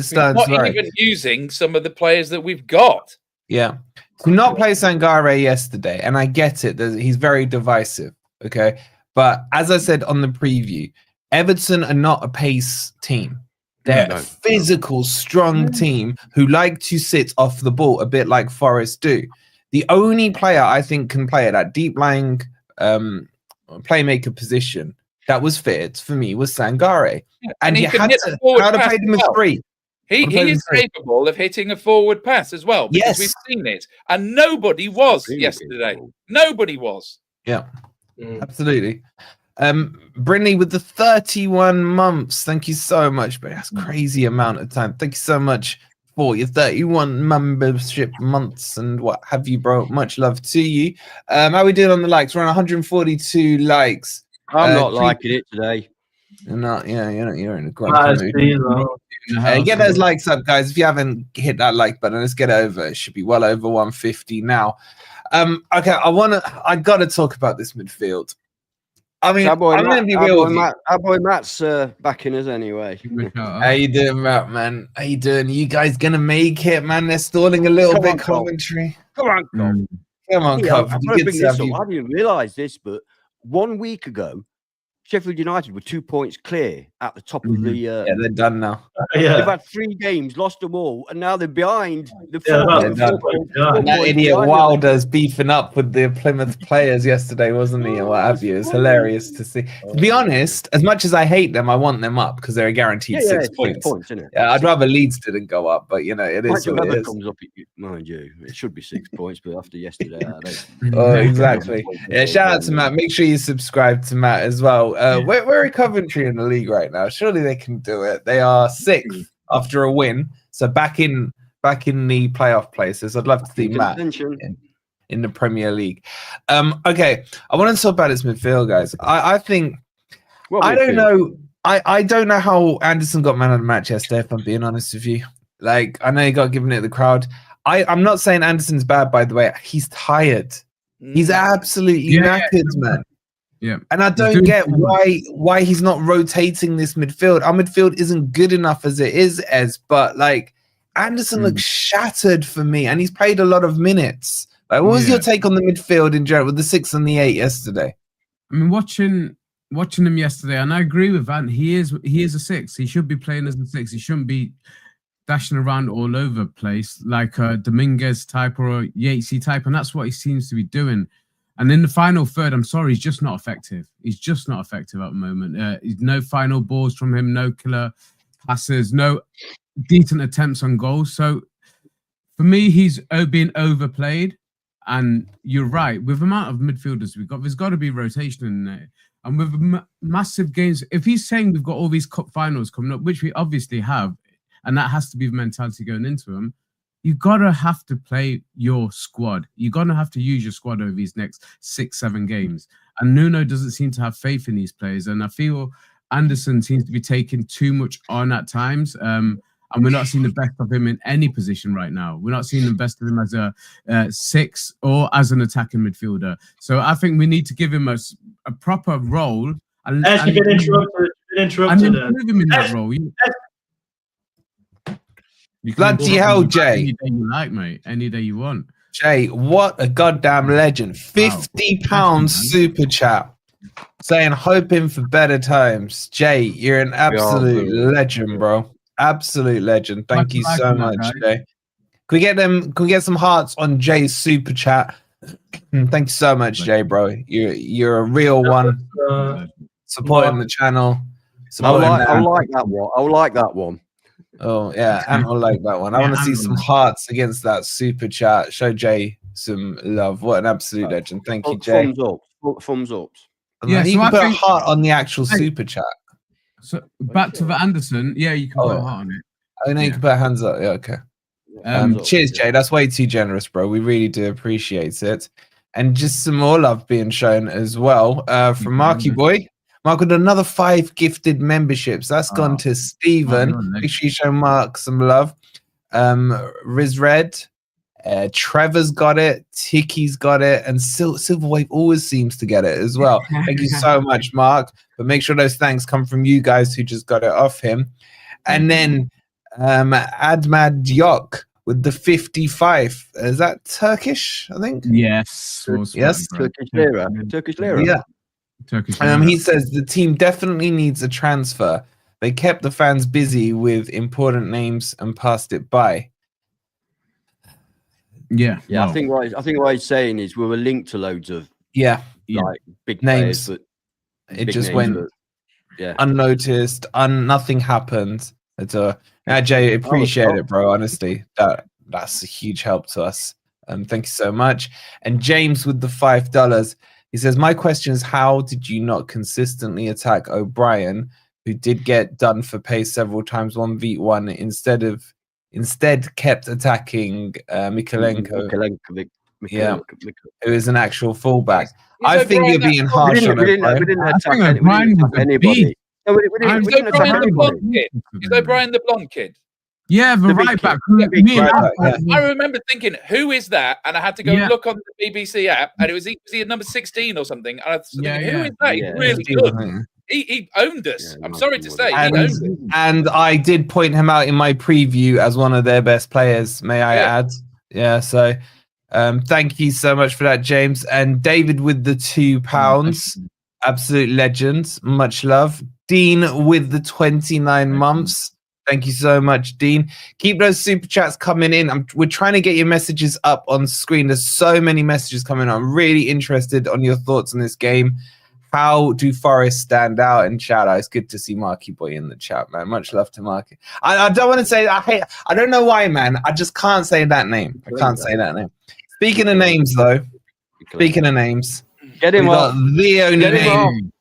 starts not even using some of the players that we've got. Yeah, to not play Sangare yesterday, and I get it. He's very divisive. Okay, but as I said on the preview, Everton are not a pace team. They're a physical, strong team who like to sit off the ball a bit like Forest do. The only player I think can play at that deep lying playmaker position that was fit for me was Sangare. And he had to play him with 3. He is capable of hitting a forward pass as well, because we've seen it. And nobody was yesterday. Nobody was. Yeah, absolutely. Brindley with the 31 months. Thank you so much, but that's crazy amount of time. Thank you so much for your 31 membership months and what have you, bro. Much love to you. How are we doing on the likes? We're on 142 likes. I'm not liking it today. You're not, you're in a grumpy mood. Get those likes up, guys. If you haven't hit that like button, let's get over. It should be well over 150 now. Okay, I gotta talk about this midfield. I mean, I'm gonna be real with you. Our boy Matt's backing us anyway. How you doing, Matt, man? How you doing? You guys gonna make it, man? They're stalling a little bit commentary. Come on, Cov. Come on, Cov. I didn't realise this, but 1 week ago, Sheffield United were 2 points clear at the top of the. Yeah, they're done now. They've had 3 games, lost them all, and now they're behind. That idiot Wilder's beefing up with the Plymouth players yesterday, wasn't he? Or what have you? It's hilarious to see. To be honest, as much as I hate them, I want them up because they're a guaranteed 6 points. Isn't it? Yeah, I'd rather Leeds didn't go up, but it is what it is. Comes up, mind you, it should be 6 points, but after yesterday, oh, exactly. Yeah, shout out to Matt. Make sure you subscribe to Matt as well. We're in Coventry in the league right now. Surely they can do it. They are 6th after a win, so back in the playoff places. I'd love to see Matt in the Premier League. Okay, I want to talk about this midfield, guys. I think I don't know. I don't know how Anderson got man of the match yesterday. If I'm being honest with you, like I know he got given it to the crowd. I'm not saying Anderson's bad, by the way. He's tired. He's absolutely knackered, man. Yeah, and I don't get why he's not rotating this midfield. Our midfield isn't good enough as it is, but like Anderson looks shattered for me, and he's played a lot of minutes. Like, what was your take on the midfield in general with the 6 and the 8 yesterday? I mean, watching him yesterday, and I agree with Van. He is a 6. He should be playing as a 6. He shouldn't be dashing around all over the place like a Dominguez type or a Yatesy type, and that's what he seems to be doing. And in the final third, I'm sorry, he's just not effective. He's just not effective at the moment. No final balls from him, no killer passes, no decent attempts on goals. So for me, he's being overplayed. And you're right, with the amount of midfielders we've got, there's got to be rotation in there. And with massive games, if he's saying we've got all these cup finals coming up, which we obviously have, and that has to be the mentality going into them, you've got to have to play your squad. You're going to have to use your squad over these next 6-7 games. And Nuno doesn't seem to have faith in these players. And I feel Anderson seems to be taking too much on at times. And we're not seeing the best of him in any position right now. We're not seeing the best of him as a 6 or as an attacking midfielder. So I think we need to give him a proper role. And you've been interrupted. And improve him in that role. Bloody hell, Jay. Any day you like, mate. Any day you want. Jay, what a goddamn legend. £50 super chat. Saying, hoping for better times. Jay, you're an absolute legend, bro. Absolute legend. Thank you so much, Jay. Can we get some hearts on Jay's super chat? Thank you so much, Jay, bro. You're a real one. Supporting the channel. I like that one. I like that one. Oh yeah, and I like that one. I want to see some hearts against that super chat. Show Jay some love. What an absolute legend. Thank you, Jay. Thumbs up. Thumbs up. Yeah, you can put a heart on the actual super chat. So back to the Anderson. Yeah, you can put a heart on it. Oh, no, you can put hands up. Yeah, okay. Cheers, Jay. That's way too generous, bro. We really do appreciate it. And just some more love being shown as well from Marky Boy. Mark with another 5 gifted memberships. That's gone to Stephen. Make sure you show Mark some love. Riz Red. Trevor's got it, Ticky's got it, and Silverwave always seems to get it as well. Thank you so much, Mark. But make sure those thanks come from you guys who just got it off him. And then Admad Yok with the 55. Is that Turkish? I think. Yes. Yes. Turkish lira. Yeah. Turkish lira. He says the team definitely needs a transfer. They kept the fans busy with important names and passed it by. Yeah. Well. I think what he's saying is we were linked to loads of like big names, players, but it just went unnoticed. Nothing happened. Jay, appreciate it, bro. Honestly, that's a huge help to us. Thank you so much. And James with the $5. He says, my question is, how did you not consistently attack O'Brien, who did get done for pace several times 1v1 instead kept attacking Mikalenko, who is an actual fullback. I think you're being harsh on O'Brien. We didn't attack anybody. No, we didn't attack anybody. Is O'Brien the blonde kid? Yeah, the right back. I remember thinking, who is that? And I had to go look on the BBC app, and was he at number 16 or something? And I was thinking, who is that? He's really good. He owned us. I'm sorry to say. He owned us. And I did point him out in my preview as one of their best players, may I add. Yeah, so thank you so much for that, James. And David with the £2. Absolute legend. Much love. Dean with the 29 months. Thank you so much, Dean. Keep those super chats coming in. We're trying to get your messages up on screen. There's so many messages coming on. I'm really interested on your thoughts on this game. How do Forest stand out? And shout out, it's good to see Marky Boy in the chat, man. Much love to Marky. I don't want to say I don't know why, man. I just can't say that name. I can't say that name. Speaking of names, though. Speaking of names. Get him up. The only name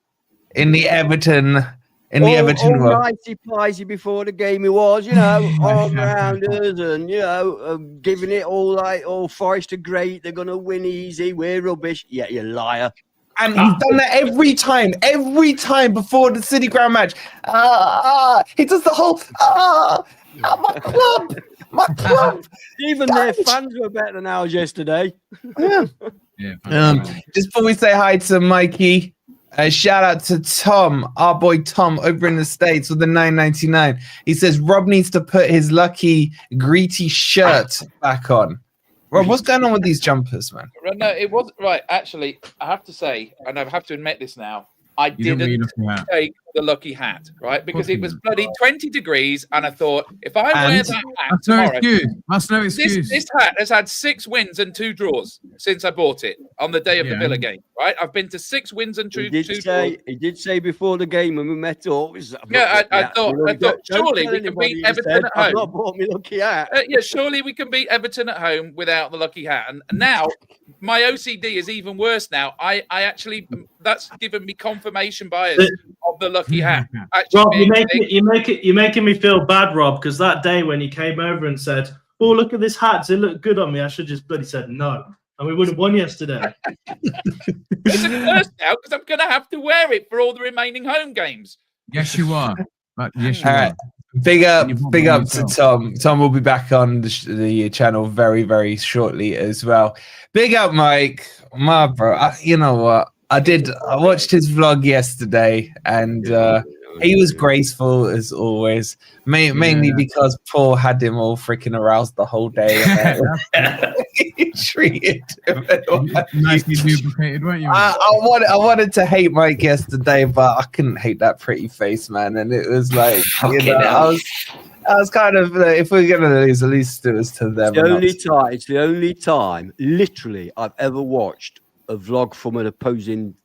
in the Everton. In the Everton world. Nicey-picey before the game he was, arm around us and, giving it all like, Forest are great, they're going to win easy, we're rubbish. Yeah, you liar. And he's done that every time before the City Ground match. He does the whole, my club. Even their fans were better than ours yesterday. Yeah. Just before we say hi to Mikey, Shout out to Tom, our boy Tom over in the States with the $9.99. He says Rob needs to put his lucky greedy shirt back on. Rob, what's going on with these jumpers, man? No, it wasn't right. Actually, I have to say, and I have to admit this now, I didn't take the lucky hat, right? Because it was bloody 20 degrees, and I thought, if I wear that hat tomorrow, that's no excuse. This hat has had 6 wins and 2 draws since I bought it on the day of the Villa game, right? I've been to 6 wins and 2 draws. He did say before the game when we met up. I thought surely we can beat Everton at home. I've not bought me lucky hat. Surely we can beat Everton at home without the lucky hat. And now my OCD is even worse now. I actually, that's given me confirmation bias of the lucky hat. Rob, you're making me feel bad, Rob, because that day when you came over and said, "Oh, look at this hat, does it look good on me?" I should just bloody said no, and we would have won yesterday. It's a curse now because I'm going to have to wear it for all the remaining home games. Yes, you are. Yes, you all are. Right. Big up to Tom. Tom will be back on the channel very, very shortly as well. Big up, Mike. My bro. You know what? I watched his vlog yesterday, and he was graceful as always. Mainly because Paul had him all freaking aroused the whole day. He treated him. Nicely lubricated, weren't you? I wanted to hate Mike yesterday, but I couldn't hate that pretty face, man. And it was like, I was kind of if we're gonna lose, at least it was to them. It's the only time, literally, I've ever watched a vlog from an opposing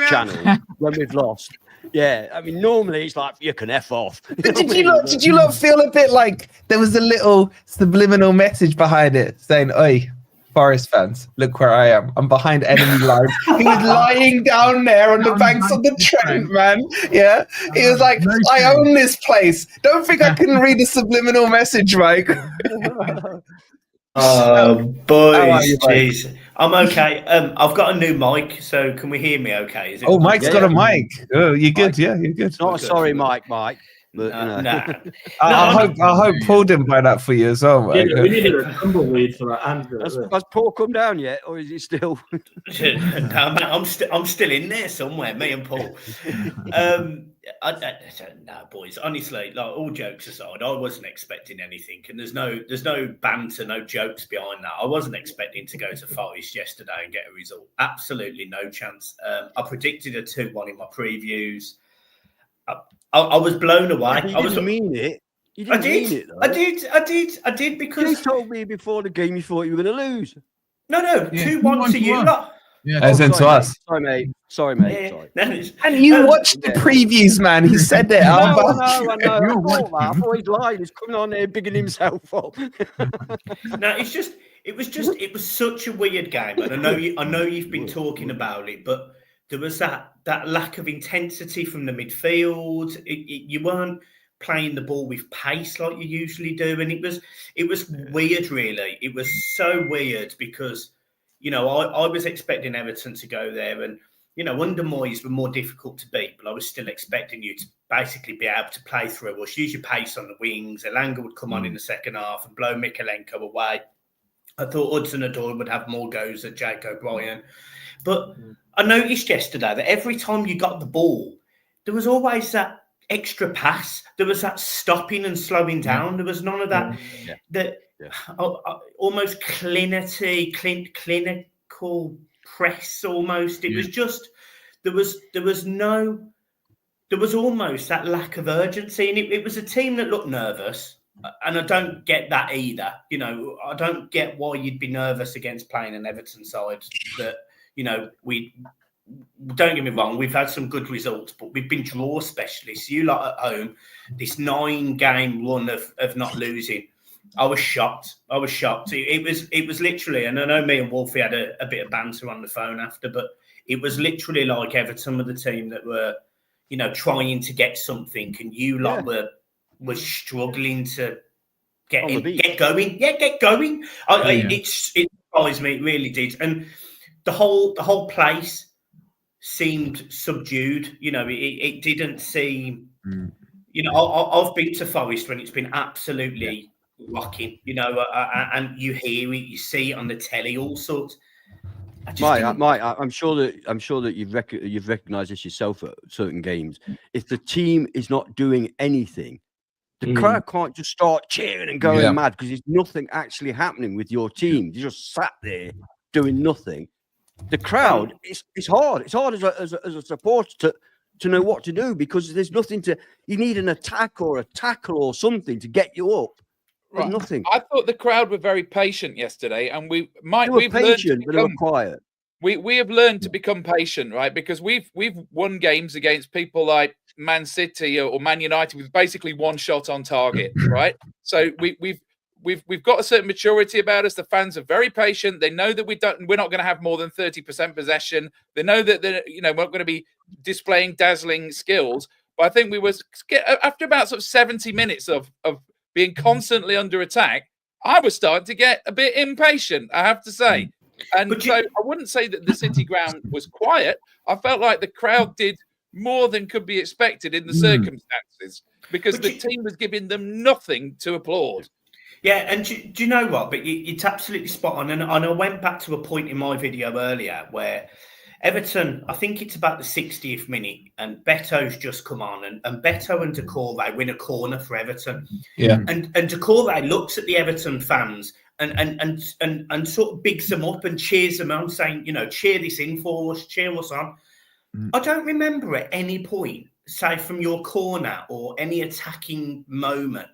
channel when we've lost. Yeah, I mean, normally it's like, you can F off. But did you not feel a bit like there was a little subliminal message behind it saying, "Oi, Forest fans, look where I am. I'm behind enemy lines." He was lying down there on the banks of the Trent, man. Yeah, he was like, "I own this place. Don't think I couldn't read the subliminal message, Mike." Oh, boys, jeez. I'm okay. I've got a new mic, so can we hear me okay? Oh, Mike's got a mic. Oh, you're good. Yeah, you're good. Not sorry, Mike. But, I hope Paul didn't buy that for you as well, Mike. We needed a tumbleweed for that. Has Paul come down yet, or is he still? No, I'm still in there somewhere. Me and Paul. No, boys. Honestly, like all jokes aside, I wasn't expecting anything, and there's no banter, no jokes behind that. I wasn't expecting to go to Forest yesterday and get a result. Absolutely no chance. I predicted a 2-1 in my previews. I was blown away. You didn't mean it. You didn't mean it, though. I did because you told me before the game you thought you were going to lose. No, 2-1 to you lot. Yeah, as in to us. Sorry, mate. Sorry. And you watched the previews, man. He said it. I know. I thought he's lying. He's coming on there bigging himself up. No, it was such a weird game, and I know you've been talking about it, but there was that lack of intensity from the midfield. You weren't playing the ball with pace like you usually do, and it was weird, really. It was so weird because, I was expecting Everton to go there, and under Moyes were more difficult to beat, but I was still expecting you to basically be able to play through us, use your pace on the wings. Elanga would come on in the second half and blow Mikalenko away. I thought Hudson-Odoi would have more goes at Jake O'Brien, but I noticed yesterday that every time you got the ball, there was always that extra pass. There was that stopping and slowing down. There was none of that. Almost clinical press. Almost. It was just there was almost that lack of urgency, and it was a team that looked nervous. And I don't get that either. I don't get why you'd be nervous against playing an Everton side that. We don't get me wrong, we've had some good results, but we've been draw specialists. You lot at home, this 9-game run of not losing. I was shocked. It was literally, and I know me and Wolfie had a bit of banter on the phone after, but it was literally like Everton were the team that were, trying to get something, and you lot were struggling to get going. Yeah, get going. It surprised me, it really did. And the whole place seemed subdued. It didn't seem. I've been to Forest when it's been absolutely rocking. And you hear it, you see it on the telly, all sorts. Mike, I'm sure that you've recognised this yourself at certain games. If the team is not doing anything, the crowd can't just start cheering and going mad because there's nothing actually happening with your team. You just sat there doing nothing. The crowd, it's hard. It's hard as a supporter to know what to do because there's nothing to. You need an attack or a tackle or something to get you up. Right. Nothing. I thought the crowd were very patient yesterday, and we've patient, but they were quiet. We have learned to become patient, right? Because we've won games against people like Man City or Man United with basically one shot on target, right? So we've got a certain maturity about us. The fans are very patient. They know that we're not going to have more than 30% possession. They know that we're not going to be displaying dazzling skills. But I think we was after about sort of 70 minutes of being constantly under attack, I was starting to get a bit impatient, I have to say. And I wouldn't say that the City ground was quiet. I felt like the crowd did more than could be expected in the circumstances because the team was giving them nothing to applaud. Yeah, and do you know what? But it's absolutely spot on. And I went back to a point in my video earlier where Everton, I think it's about the 60th minute, and Beto's just come on, and Beto and Doucouré win a corner for Everton. Yeah, and Doucouré looks at the Everton fans and sort of bigs them up and cheers them on, saying, cheer this in for us, cheer us on. I don't remember at any point, say from your corner or any attacking moment,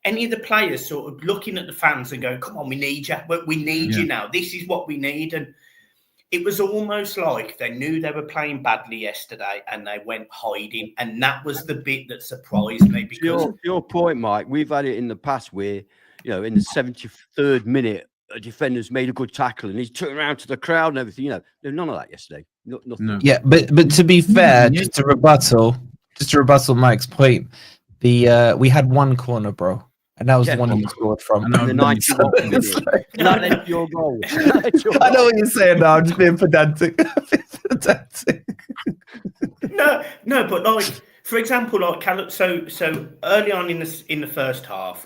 any of the players sort of looking at the fans and going, "Come on, we need you. We need you now. This is what we need." And it was almost like they knew they were playing badly yesterday and they went hiding. And that was the bit that surprised me. Because your point, Mike, we've had it in the past where, in the 73rd minute, a defender's made a good tackle and he's turned around to the crowd and everything. There's none of that yesterday. Nothing. No. Yeah, but to be fair, just to rebuttal Mike's point, we had one corner, bro. And that was the one you scored from. And the 91 minute. Your goal. I know what you're saying now. I'm just being pedantic. No, but like, for example, like so early on in the first half,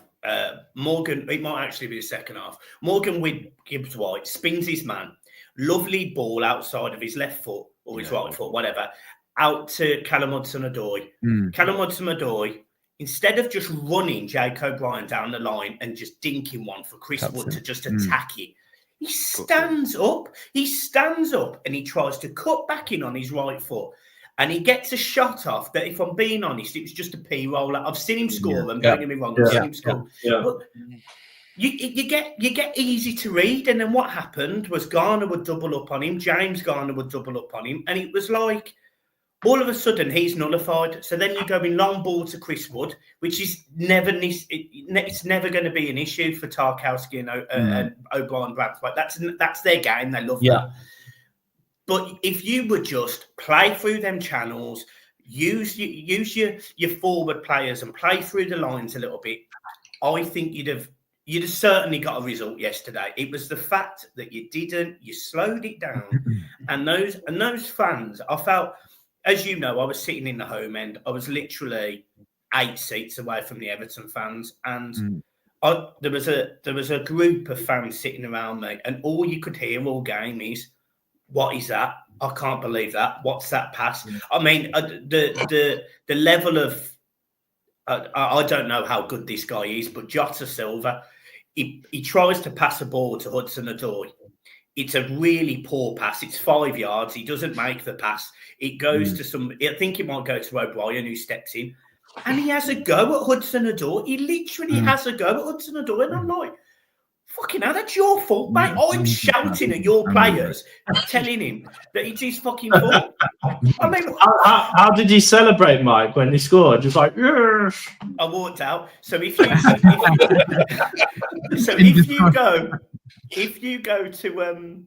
Morgan, it might actually be the second half. Morgan with Gibbs White spins his man, lovely ball outside of his left foot or his right foot, whatever, out to Callum Hudson-Odoi. Callum Hudson-Odoi, instead of just running Jake O'Brien down the line and just dinking one for Chris Wood to just attack it, he stands up. He stands up and he tries to cut back in on his right foot. And he gets a shot off that, if I'm being honest, it was just a P-roller. I've seen him score them, don't get me wrong. I've seen him score. But you get easy to read. And then what happened was Garner would double up on him. James Garner would double up on him. And it was like, all of a sudden, he's nullified. So then you go in long ball to Chris Wood, which is it's never going to be an issue for Tarkowski and O'Brien Bradford. That's their game. They love that. But if you would just play through them channels, use your forward players and play through the lines a little bit, I think you'd have certainly got a result yesterday. It was the fact that you didn't. You slowed it down, and those fans, I felt. As you know, I was sitting in the home end. I was literally 8 seats away from the Everton fans, and there was a group of fans sitting around me, and all you could hear all game is, "What is that? I can't believe that. What's that pass?" I mean, the level of I don't know how good this guy is, but Jota Silva, he tries to pass a ball to Hudson-Odoi. It's a really poor pass. It's 5 yards. He doesn't make the pass. It goes to I think it might go to O'Brien, who steps in. And he has a go at Hudson-Odoi. He literally has a go at Hudson-Odoi. And I'm like, fucking hell, that's your fault, mate. I'm shouting at your players, telling him that it's his fucking fault. I mean, how did you celebrate, Mike, when he scored? Just like, yes. I walked out. So if you go to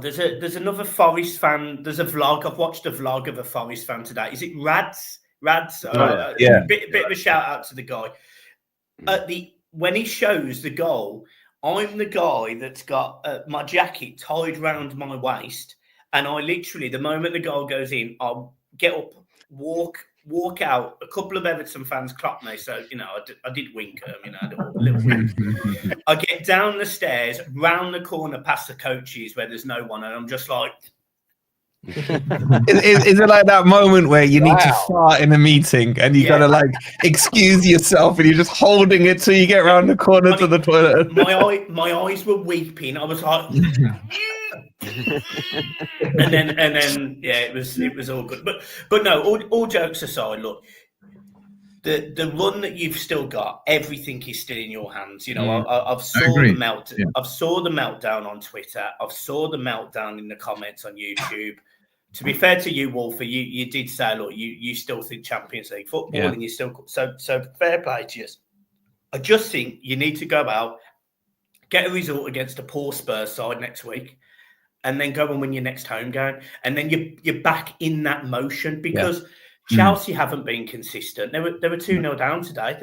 there's another Forest fan. There's a vlog. I've watched a vlog of a Forest fan today. Is it Rads? Yeah. Bit of a shout out to the guy. When he shows the goal, I'm the guy that's got my jacket tied round my waist, and I literally, the moment the goal goes in, I'll get up, walk walk out. A couple of Everton fans clocked me, so I did wink at them. A little wink. I get down the stairs, round the corner, past the coaches where there's no one, and I'm just like. Is it like that moment where you need to fart in a meeting and you gotta like excuse yourself and you're just holding it till you get around the corner to the toilet? My eyes were weeping. I was like, and then it was all good. But no, all jokes aside, look, the run that you've still got, everything is still in your hands. I've saw the meltdown. Yeah. I've saw the meltdown on Twitter. I've saw the meltdown in the comments on YouTube. To be fair to you, Wolfer, you did say, look, you still think Champions League football, and you still so fair play to you. I just think you need to go out, get a result against a poor Spurs side next week, and then go and win your next home game, and then you're back in that motion because Chelsea haven't been consistent. They were 2-0 down today.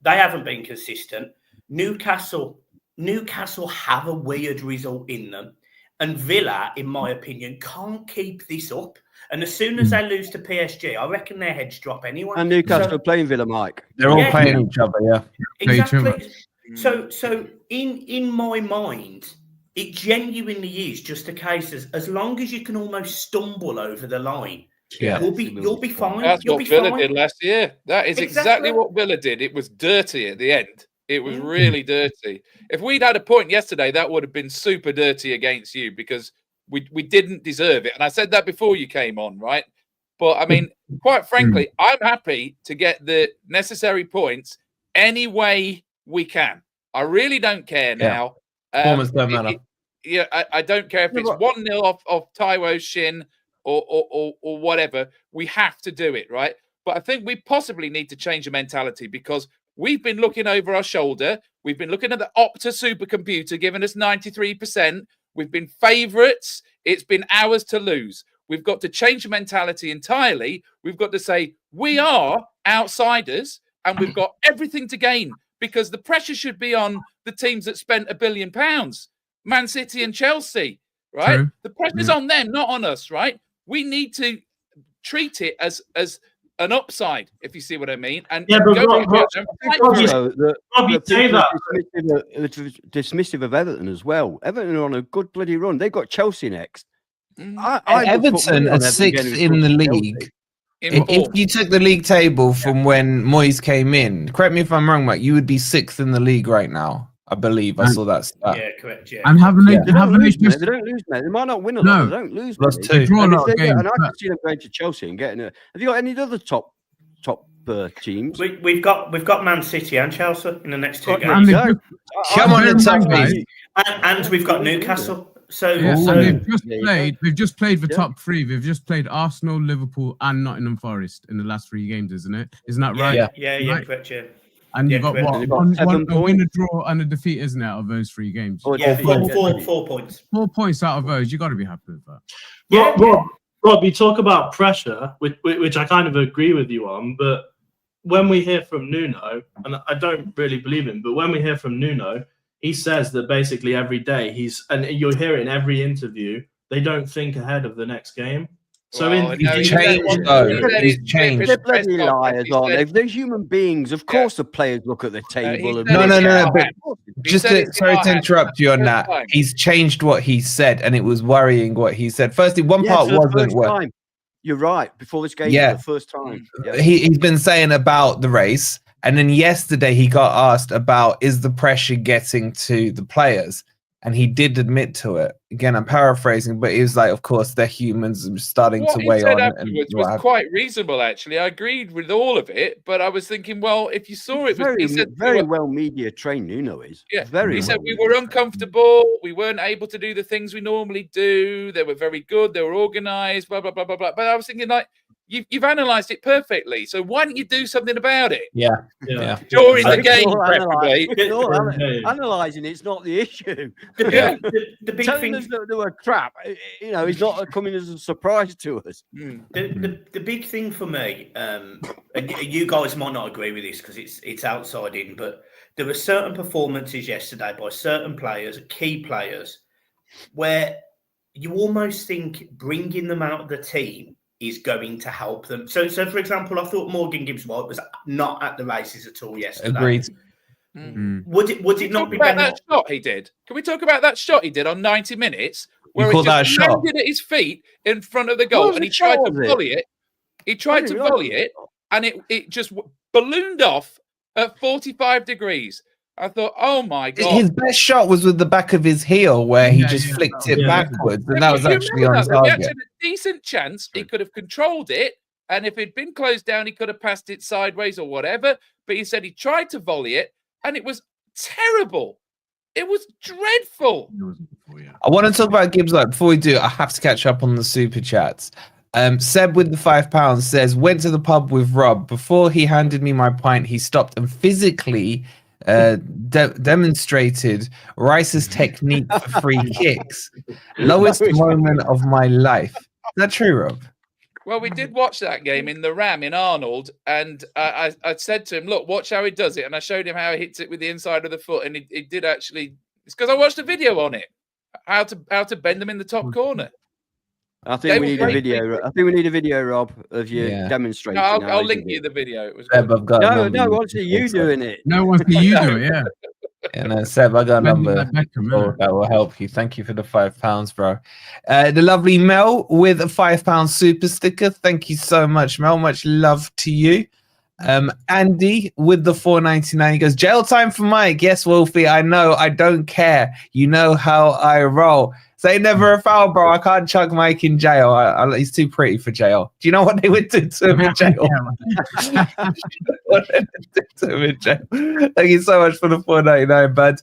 They haven't been consistent. Newcastle have a weird result in them. And Villa, in my opinion, can't keep this up. And as soon as they lose to PSG, I reckon their heads drop anyway. And Newcastle are playing Villa, Mike. They're all playing each other, Exactly. So in my mind, it genuinely is just a case as long as you can almost stumble over the line, you'll be fine. That's you'll what be Villa fine. did last year. That is exactly what Villa did. It was dirty at the end. It was really dirty. If we'd had a point yesterday, that would have been super dirty against you because we didn't deserve it. And I said that before you came on, right? But I mean, quite frankly, I'm happy to get the necessary points any way we can. I really don't care now. Performance don't matter. I don't care if it's 1-0 off Taiwo's shin or whatever. We have to do it, right? But I think we possibly need to change the mentality because we've been looking over our shoulder. We've been looking at the Opta supercomputer giving us 93%. We've been favourites. It's been ours to lose. We've got to change the mentality entirely. We've got to say we are outsiders and we've got everything to gain because the pressure should be on the teams that spent £1 billion, Man City and Chelsea, right? True. The pressure's on them, not on us, right? We need to treat it as an upside, if you see what I mean. And dismissive of Everton as well. Everton are on a good bloody run. They've got Chelsea next. Everton are 6th in the league. If you took the league table from when Moyes came in, correct me if I'm wrong, Mike, you would be 6th in the league right now. I believe I saw that stat. Yeah, correct. Yeah. And they don't lose, mate. They might not win a lot. They don't lose. Plus 2. And I can see them going to Chelsea and getting it. Have you got any other top teams? We've got Man City and Chelsea in the next 2 games. Come on, and we've got Newcastle. So we've just played the top 3. We've just played Arsenal, Liverpool, and Nottingham Forest in the last 3 games, isn't it? Isn't that right? Yeah, correct. Yeah. And you've got one win, a draw, and a defeat, isn't it, out of those 3 games? 4 points. 4 points out of those. You got to be happy with that. Yeah, Rob, you talk about pressure, which I kind of agree with you on, but when we hear from Nuno, and I don't really believe him, but when we hear from Nuno, he says that basically every day and you'll hear it in every interview, they don't think ahead of the next game. So he's changed, though. He's changed. They're bloody liars, aren't they? They're human beings. Of course, the players look at the table. No. But sorry to interrupt you on that. He's changed what he said, and it was worrying what he said. Firstly, one part wasn't worrying. You're right. Before this game, for the first time, he's been saying about the race, and then yesterday he got asked about is the pressure getting to the players. And he did admit to it. Again, I'm paraphrasing, but he was like, of course, they're humans starting to weigh on. What he said afterwards was quite reasonable, actually. I agreed with all of it, but I was thinking, well, if you saw it... He said very well media trained, Nuno is. Yeah, he said we were uncomfortable, we weren't able to do the things we normally do, they were very good, they were organised, blah, blah, blah, blah, blah. But I was thinking, like, you've analysed it perfectly, so why don't you do something about it? Yeah. During the game, preferably. Analysing it's not the issue. The big telling thing us that they were crap, is not coming as a surprise to us. The big thing for me, and you guys might not agree with this because it's outside in, but there were certain performances yesterday by certain players, key players, where you almost think bringing them out of the team is going to help them. So for example, I thought Morgan Gibbs-White was not at the races at all yesterday. Agreed. Would it not be about that shot he did? Can we talk about that shot he did on 90 minutes where You it call that a just shot? landed at his feet in front of the goal and he tried to volley it? He tried to volley it and it just ballooned off at 45 degrees. I thought, oh my God. His best shot was with the back of his heel where he just flicked it backwards. And that was actually on target. He actually had a decent chance. He could have controlled it. And if it'd been closed down, he could have passed it sideways or whatever. But he said he tried to volley it and it was terrible. It was dreadful. I want to talk about Gibbs. Before we do, I have to catch up on the super chats. Seb with the £5 says, went to the pub with Rob. Before he handed me my pint, he stopped and physically demonstrated Rice's technique for free kicks. Lowest moment of my life. Is that true, Rob? Well, we did watch that game in the Ram in Arnold, and I said to him, look, watch how he does it. And I showed him how he hits it with the inside of the foot, and he did actually. It's because I watched a video on it, how to bend them in the top corner. I think we need a video. I think we need a video, Rob, of you demonstrating. No, I'll link you the video. It was no, I want to see you doing it. No, I want to see you do it. Yeah. And Seb, I got a number that will help you. Thank you for the £5, bro. The lovely Mel with a £5 super sticker. Thank you so much, Mel. Much love to you. Andy with the $4.99. He goes, jail time for Mike. Yes, Wolfie, I know. I don't care. You know how I roll. Say never a foul, bro. I can't chuck Mike in jail. He's too pretty for jail. Do you know what they would do to him in jail? Thank you so much for the $4.99, bud.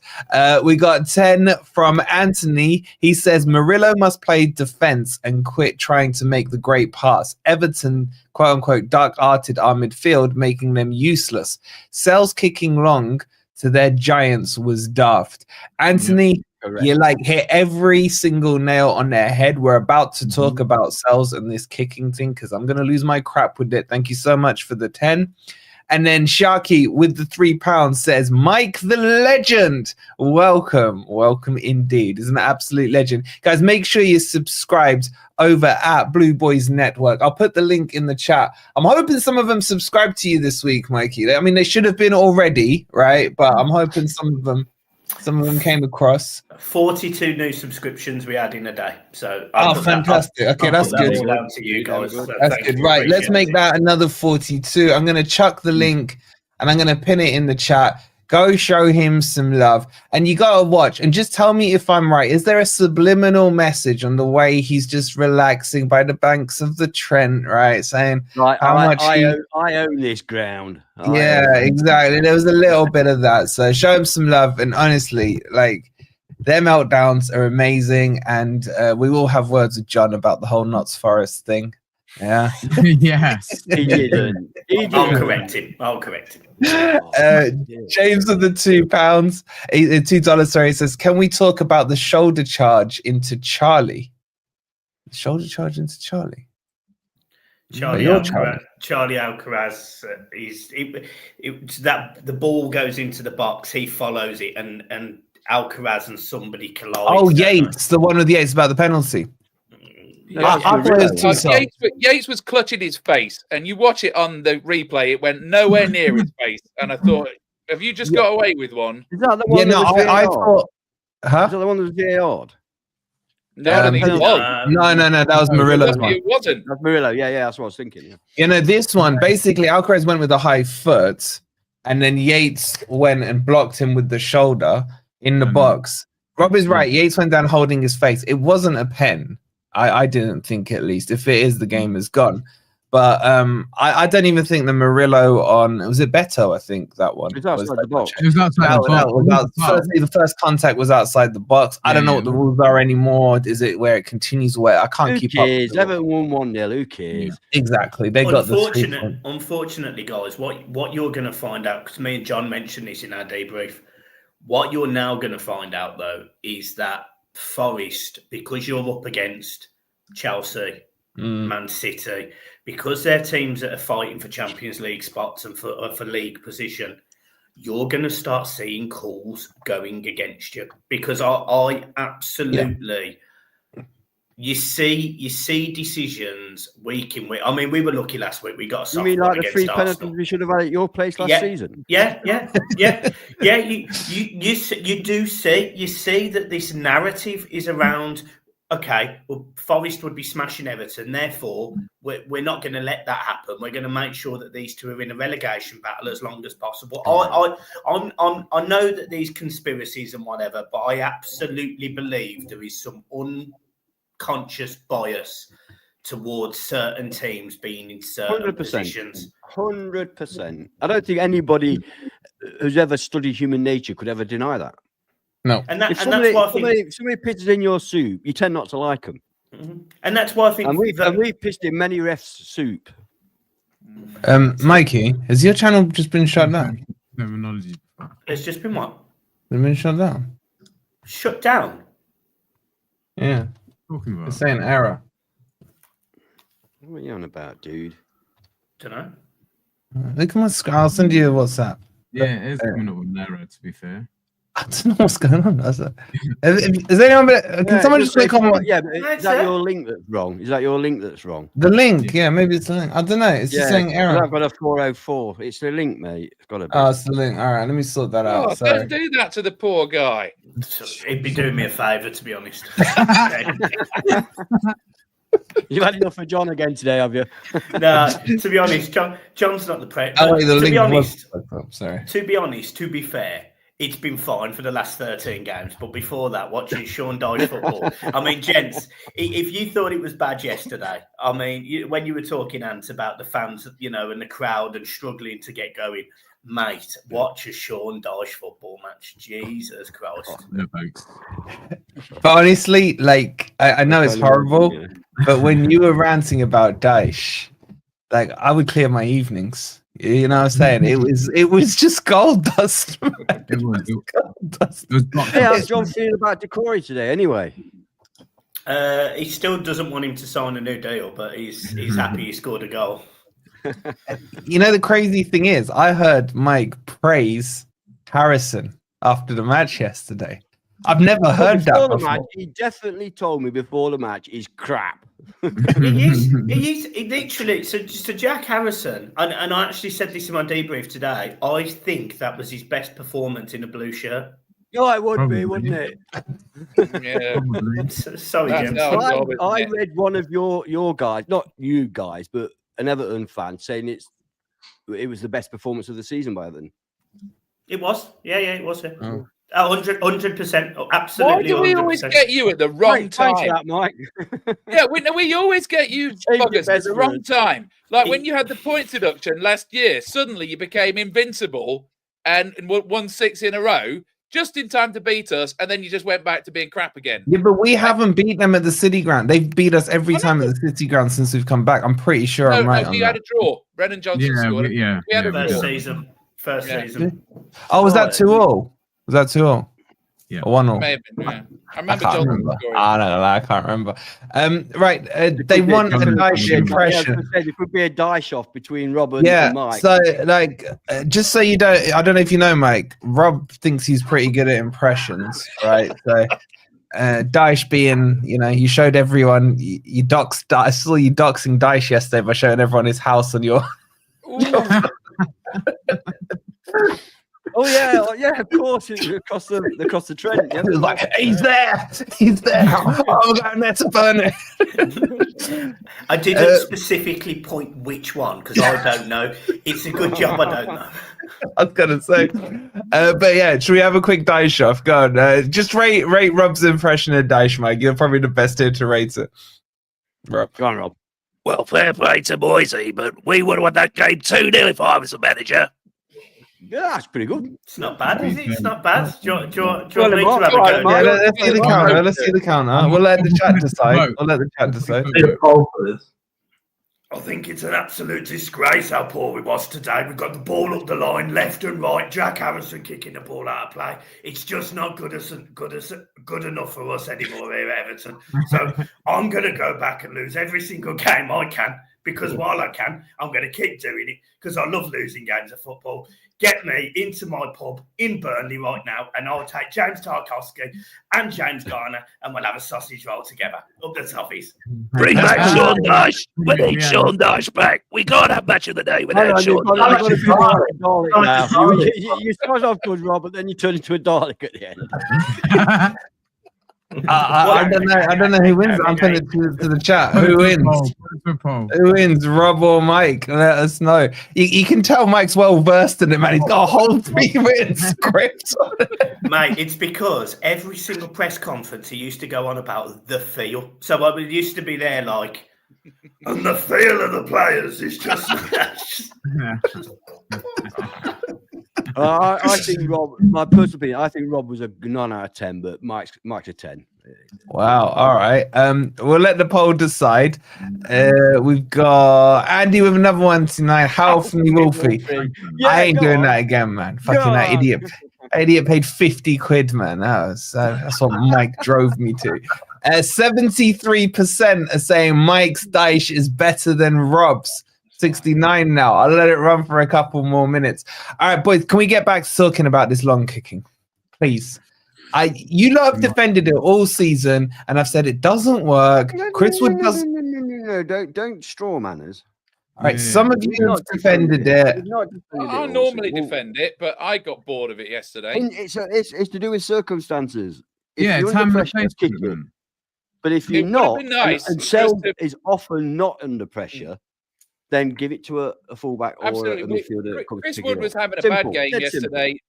We got 10 from Anthony. He says Murillo must play defense and quit trying to make the great pass. Everton, quote unquote, dark-arted our midfield, making them useless. Sells kicking long to their giants was daft. Anthony, you hit every single nail on their head. We're about to talk about Sells and this kicking thing because I'm going to lose my crap with it. Thank you so much for the 10. And then Sharky with the £3 says, Mike the legend. Welcome indeed. He's an absolute legend. Guys, make sure you're subscribed over at Blue Boys Network. I'll put the link in the chat. I'm hoping some of them subscribe to you this week, Mikey. I mean, they should have been already, right? But I'm hoping some of them came across. 42 new subscriptions we had in a day. So fantastic. Okay, that's good. Down to you guys. That's good. Right, let's make that another 42. I'm going to chuck the link and I'm going to pin it in the chat. Go show him some love. And you got to watch and just tell me if I'm right. Is there a subliminal message on the way he's just relaxing by the banks of the Trent, right? Saying how much I own this ground. Yeah, exactly. There was a little bit of that. So show him some love. And honestly, their meltdowns are amazing. And we will have words with John about the whole Notts Forest thing. Yeah. Yes. He didn't. I'll correct him. James of the $2, sorry, says, can we talk about the shoulder charge into Charlie? Charlie Alcaraz, the ball goes into the box, he follows it, and Alcaraz and somebody collide. Oh, Yates, the one with Yates about the penalty. Yates was clutching his face, and you watch it on the replay, it went nowhere near his face. And I thought, have you just got away with one? Is that the one? I thought. Huh? Is that the one that was VAR'd? No, I don't think it was. No, that was Murillo's one. It wasn't. That's Murillo. Yeah, that's what I was thinking. This one, basically, Alcaraz went with a high foot, and then Yates went and blocked him with the shoulder in the box. Rob is right. Yates went down holding his face. It wasn't a pen. I didn't think, at least. If it is, the game is gone. But I don't even think the Murillo on, was it Beto? I think that one. It was outside the box. It was outside the box. Firstly, the first contact was outside the box. I don't know what the rules are anymore. Is it where it continues where I can't keep up? Everton won 1-0. Who cares? Exactly. They got the Unfortunately, guys, what you're going to find out, because me and John mentioned this in our debrief, what you're now going to find out, though, is that Forest, because you're up against Chelsea, Man City, because they're teams that are fighting for Champions League spots and for league position, you're going to start seeing calls going against you. Because I absolutely you see decisions week in week. I mean, we were lucky last week. We got a soft You mean one like the against 3 Arsenal. penalties we should have had at your place last season? Yeah. You do see that this narrative is around. Okay, well, Forest would be smashing Everton. Therefore, we're not going to let that happen. We're going to make sure that these two are in a relegation battle as long as possible. I know that these conspiracies and whatever, but I absolutely believe there is some unconscious bias towards certain teams being in certain 100%. positions. 100%. I don't think anybody who's ever studied human nature could ever deny that. No. And that's why I think if somebody pisses in your soup, you tend not to like them. Mm-hmm. And that's why I think and we've pissed in many refs' soup. Mikey, has your channel just been shut down? Terminology. It's just been what? It's been shut down. Shut down. Yeah. Talking about. It's saying error. What are you on about, dude? Don't know. Look at my screen. I'll send you a WhatsApp. Yeah, it is coming up with an error, to be fair. I don't know what's going on. Is anyone? Can someone just click on what? Yeah, but is that your link that's wrong? Is that your link that's wrong? The link? Yeah, maybe it's the link. I don't know. It's just saying error. I've got a 404. It's the link, mate. It's got to be. Oh, it's the link. All right, let me sort that out. Sorry. Don't do that to the poor guy. It'd be doing me a favour, to be honest. You've had enough for John again today, have you? No, to be honest, John's not the pre. Oh, wait, the to link be honest, sorry. To be honest, to be fair, it's been fine for the last 13 games. But before that, watching Sean Dyche football, I mean, gents, if you thought it was bad yesterday, I mean, when you were talking, Ant, about the fans, you know, and the crowd and struggling to get going, mate, watch a Sean Dyche football match. Jesus Christ. No, thanks. But honestly, like, I know it's horrible, but when you were ranting about Dyche, like, I would clear my evenings. You know what I'm saying? It was just gold dust. It was gold dust. Hey, how's John feeling about Decore today anyway? He still doesn't want him to sign a new deal, but he's happy he scored a goal. You know, the crazy thing is, I heard Mike praise Harrison after the match yesterday. I've never heard that before. Match, he definitely told me before the match he's crap. He is literally. So Jack Harrison, and I actually said this in my debrief today. I think that was his best performance in a blue shirt. Oh, it would be, wouldn't it? Yeah. Sorry, James. I read one of your guys, not you guys, but an Everton fan saying it was the best performance of the season by Everton. It was, yeah, it was. Yeah. Oh. 100%, absolutely. Why do we 100%. always get you at the wrong time? Thanks for that, Mike. Yeah, we always get you buggers at the wrong time. Like when you had the point deduction last year, suddenly you became invincible and won 6 in a row, just in time to beat us, and then you just went back to being crap again. Yeah, but we haven't beat them at the City Ground. They've beat us every time at the City Ground since we've come back. I'm pretty sure I'm right on we that. had a draw. Brennan Johnson scored. We had a First draw. season. Oh, was that 2-2? Was that 2-2? Yeah. Or 1-0? May have been, yeah. I remember I can't Johnson remember. scoring. I can't remember. Right, they won a Dyche impression. There could be a Dyche off between Rob and Mike. So like, just so you don't, I don't know if you know, Mike. Rob thinks he's pretty good at impressions, right? So, Dyche being, you know, you showed everyone you doxed. I saw you doxing Dyche yesterday by showing everyone his house on your. Oh yeah, of course, across the Trent. Yeah. It was like, he's there. I'm going there to burn it. I didn't specifically point which one because I don't know. It's a good job I don't know. I was gonna say, but yeah, should we have a quick Dyche off? Go on, just rate Rob's impression of Dyche, Mike. You're probably the best here to rate it. Rob, go on, Rob. Well, fair play to Boise, but we would have won that game 2-0 if I was the manager. Yeah, that's pretty good. It's not bad, is it? It's not bad. Do you want me to have a go? Yeah, let's see the counter. Let's see the counter. We'll let the chat decide. I think it's an absolute disgrace how poor we was today. We've got the ball up the line, left and right. Jack Harrison kicking the ball out of play. It's just not good enough for us anymore here at Everton. So I'm going to go back and lose every single game I can because while I can, I'm going to keep doing it because I love losing games of football. Get me into my pub in Burnley right now, and I'll take James Tarkowski and James Garner, and we'll have a sausage roll together. Up the toffees. Bring back Sean Dyche. We need Sean Dyche back. We can't have match of the day without Sean Dyche. You start off good, Rob, but then you turn into a Dalek at the end. I don't know who wins. I'm putting it to the chat. Who wins? Who wins, Rob or Mike? Let us know. You can tell Mike's well versed in it, man. He's got a whole 3-minute script. Mate, it's because every single press conference he used to go on about the feel. So I used to be there like, and the feel of the players is just. I think Rob. My personal opinion, I think Rob was a 9 out of 10, but Mike's a 10. Wow. All right. We'll let the poll decide. We've got Andy with another one tonight. How from Wolfie? Yeah, I ain't doing on. that again, man. Fucking that idiot. Idiot paid 50 quid, man. That's what Mike drove me to. 73% are saying Mike's Dyche is better than Rob's. 69 now. I'll let it run for a couple more minutes. All right, boys, can we get back to talking about this long kicking, please? You lot have defended it all season, and I've said it doesn't work. Chris Wood does. No, don't straw manners. All right, some of you have defended it. I normally defend it, but I got bored of it yesterday. It's to do with circumstances. Yeah, it's time pressure, kick it. But if you're not, and Sel is often not under pressure, then give it to a fullback or a midfielder. Chris Wood was having a bad game yesterday,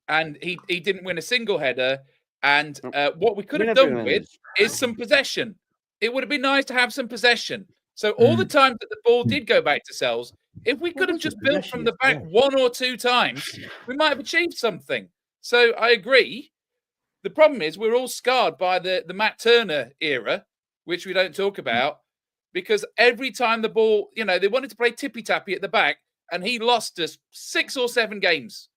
and he didn't win a single header. And what we could have done with is some possession. It would have been nice to have some possession. So all the times that the ball did go back to Sells, if we could have just built from the back 1 or 2 times, we might have achieved something. So I agree. The problem is we're all scarred by the Matt Turner era, which we don't talk about, because every time the ball, they wanted to play tippy-tappy at the back, and he lost us 6 or 7 games.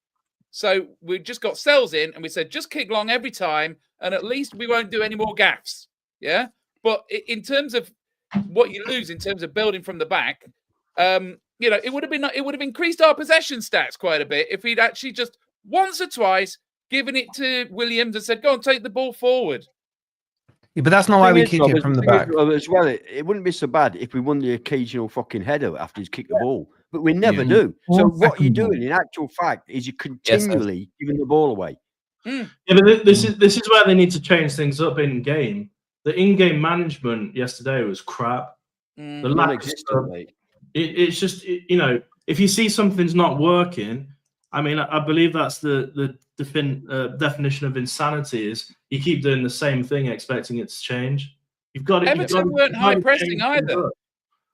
So we just got Sells in, and we said, just kick long every time, and at least we won't do any more gaffes. Yeah? But in terms of what you lose in terms of building from the back, it would have increased our possession stats quite a bit if we'd actually just once or twice given it to Williams and said, go and take the ball forward. Yeah, but that's not why we kick it from the back. As well, it wouldn't be so bad if we won the occasional fucking header after he's kicked the ball, but we never do. So what you're doing, in actual fact, is you're continually giving the ball away. Yeah, but this is where they need to change things up in game. The in-game management yesterday was crap. The lack of stuff, it's just if you see something's not working, I mean, I believe that's the definition of insanity is you keep doing the same thing expecting it to change. Everton weren't high pressing either.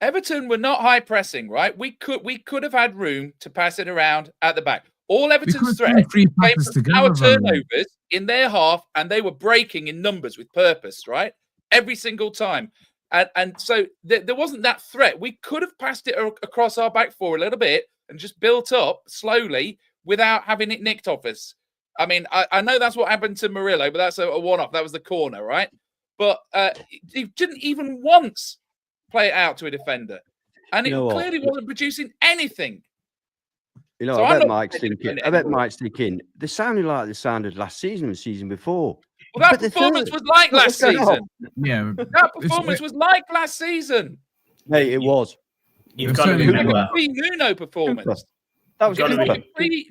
Everton were not high pressing, right? We could have had room to pass it around at the back. All Everton's threat came from our turnovers in their half, and they were breaking in numbers with purpose, right? Every single time. And so there wasn't that threat. We could have passed it across our back four a little bit and just built up slowly without having it nicked off us. I mean, I know that's what happened to Murillo, but that's a one-off. That was the corner, right? But he didn't even once play it out to a defender. And it clearly wasn't producing anything. So I bet Mike's thinking, they sounded like they sounded last season and the season before. Well, that performance was like last season. Yeah. That performance was like last season. Hey, it was. You've got to remember. Nuno performance. That was a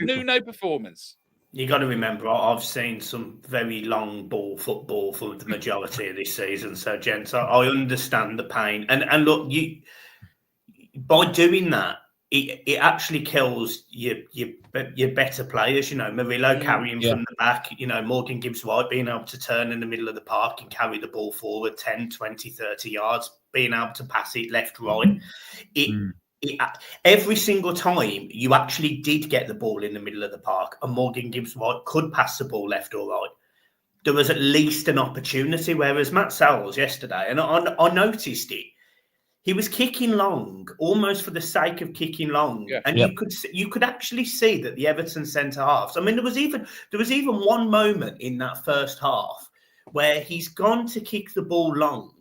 Nuno performance. You got to remember, I've seen some very long ball football for the majority of this season. So, gents, I understand the pain. And look, by doing that, it actually kills your better players. Murillo carrying from the back, Morgan Gibbs-White being able to turn in the middle of the park and carry the ball forward 10, 20, 30 yards, being able to pass it left, right. Every single time you actually did get the ball in the middle of the park and Morgan Gibbs-White could pass the ball left or right, there was at least an opportunity, whereas Matt Sells yesterday, and I noticed it, he was kicking long, almost for the sake of kicking long, and you could actually see that the Everton centre halves. I mean, there was even one moment in that first half where he's gone to kick the ball long.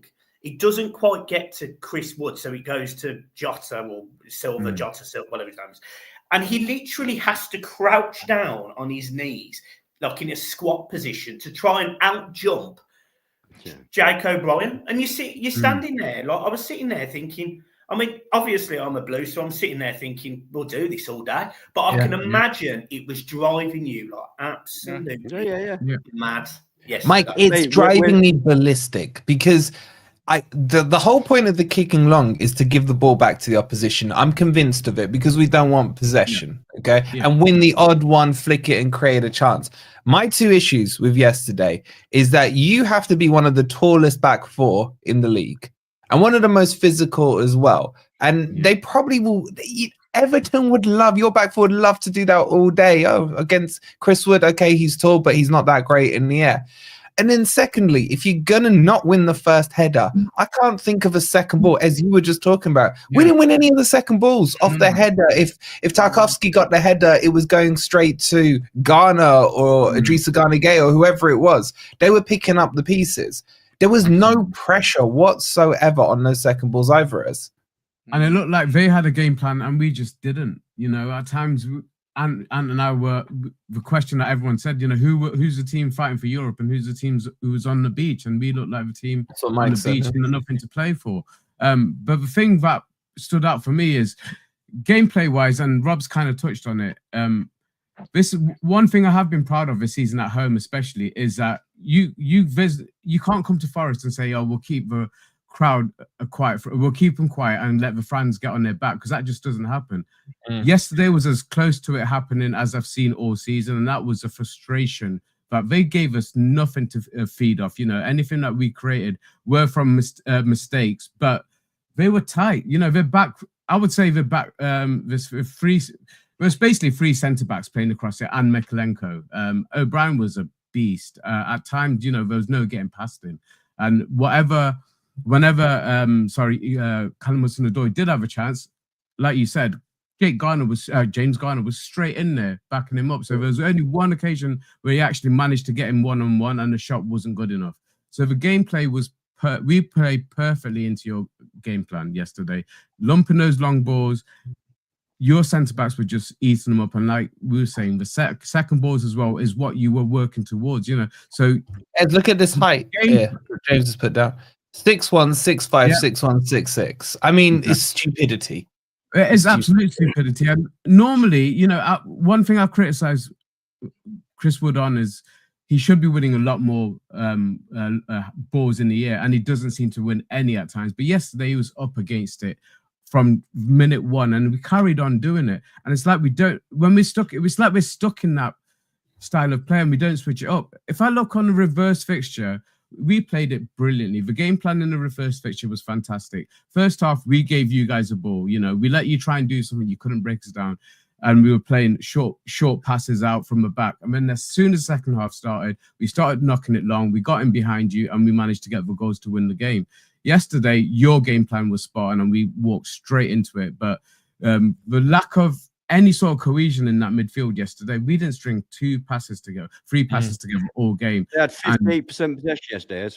It doesn't quite get to Chris Wood, so it goes to Jota or Silva, Jota, Silva, whatever his name is. And he literally has to crouch down on his knees, like in a squat position, to try and out-jump Jake O'Brien. And you're standing there, like I was sitting there thinking, I mean, obviously I'm a Blue, so I'm sitting there thinking, we'll do this all day. But I can imagine it was driving you like absolutely mad. Yes, Mike, it's driving me ballistic because the whole point of the kicking long is to give the ball back to the opposition. I'm convinced of it because we don't want possession, okay? And win the odd one, flick it and create a chance. My two issues with yesterday is that you have to be one of the tallest back four in the league and one of the most physical as well. And they probably will... Everton would love, your back four would love to do that all day. Oh, against Chris Wood, okay, he's tall, but he's not that great in the air. And then secondly, if you're going to not win the first header, I can't think of a second ball, as you were just talking about. We didn't win any of the second balls off the header. If Tarkowski got the header, it was going straight to Ghana or Idrissa Gana Gueye or whoever it was. They were picking up the pieces. There was no pressure whatsoever on those second balls either of us. And it looked like they had a game plan and we just didn't. You know, at times, and I were the question that everyone said, you know, who's the team fighting for Europe and who's the team who was on the beach? And we looked like the team on the beach and nothing to play for. But the thing that stood out for me is gameplay-wise, and Rob's kind of touched on it. This one thing I have been proud of this season at home, especially, is that you can't come to Forest and say, "Oh, we'll keep the crowd quiet. We'll keep them quiet and let the fans get on their back," because that just doesn't happen. Yesterday was as close to it happening as I've seen all season, and that was a frustration. But they gave us nothing to feed off. You know, anything that we created were from mistakes, but they were tight. You know, they're back. I would say they're back. There's basically three centre backs playing across it, and Mikalenko. O'Brien was a beast. At times, you know, there was no getting past him, and whenever Callum Hudson-Odoi did have a chance, like you said, James Garner was straight in there backing him up. So there was only one occasion where he actually managed to get him one-on-one and the shot wasn't good enough. So the gameplay was we played perfectly into your game plan yesterday, lumping those long balls. Your centre-backs were just eating them up, and like we were saying, the second balls as well is what you were working towards, you know. So Ed, look at this height here James has put down. 6'1", 6'5", 6'1", 6'6". I mean, it's stupidity. It is absolute stupidity. And normally, you know, one thing I criticise Chris Wood on is he should be winning a lot more balls in the air, and he doesn't seem to win any at times. But yesterday he was up against it from minute one, and we carried on doing it. And it's like it's like we're stuck in that style of play and we don't switch it up. If I look on the reverse fixture, we played it brilliantly. The game plan in the reverse fixture was fantastic. First half, we gave you guys a ball. You know, we let you try and do something. You couldn't break us down. And we were playing short passes out from the back. And then as soon as the second half started, we started knocking it long. We got in behind you and we managed to get the goals to win the game. Yesterday, your game plan was spot on and we walked straight into it. But the lack of any sort of cohesion in that midfield yesterday, we didn't string three passes together all game. They had 58% possession yesterday.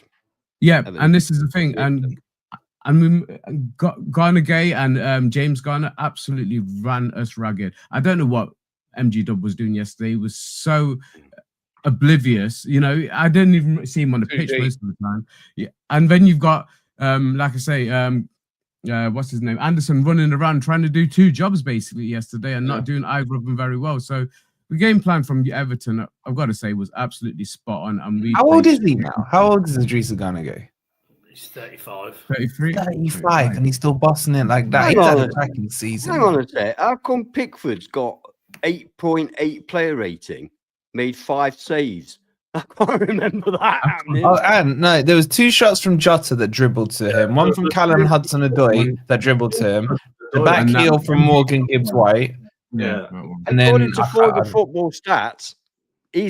Yeah, and this is the thing. And we got Ghana Gueye and James Garner absolutely ran us ragged. I don't know what MG Dub was doing yesterday. He was so oblivious. You know, I didn't even see him on the pitch most of the time. Yeah, and then you've got, like I say, what's his name? Anderson running around trying to do two jobs basically yesterday and not doing either of them very well. So the game plan from Everton, I've got to say, was absolutely spot on. And how old is he now? How old is Idrissa Gana Gueye? He's 35. 35, and he's still bossing it like that. He's had a attacking season. Hang on a sec. How come Pickford's got 8.8 player rating, made 5 saves? I can't remember that happening. Oh, and no, there was 2 shots from Jota that dribbled to him. One from Callum Hudson-Odoi that dribbled to him. The back heel from Morgan Gibbs-White. Yeah. And then according to Forward Football Stats, he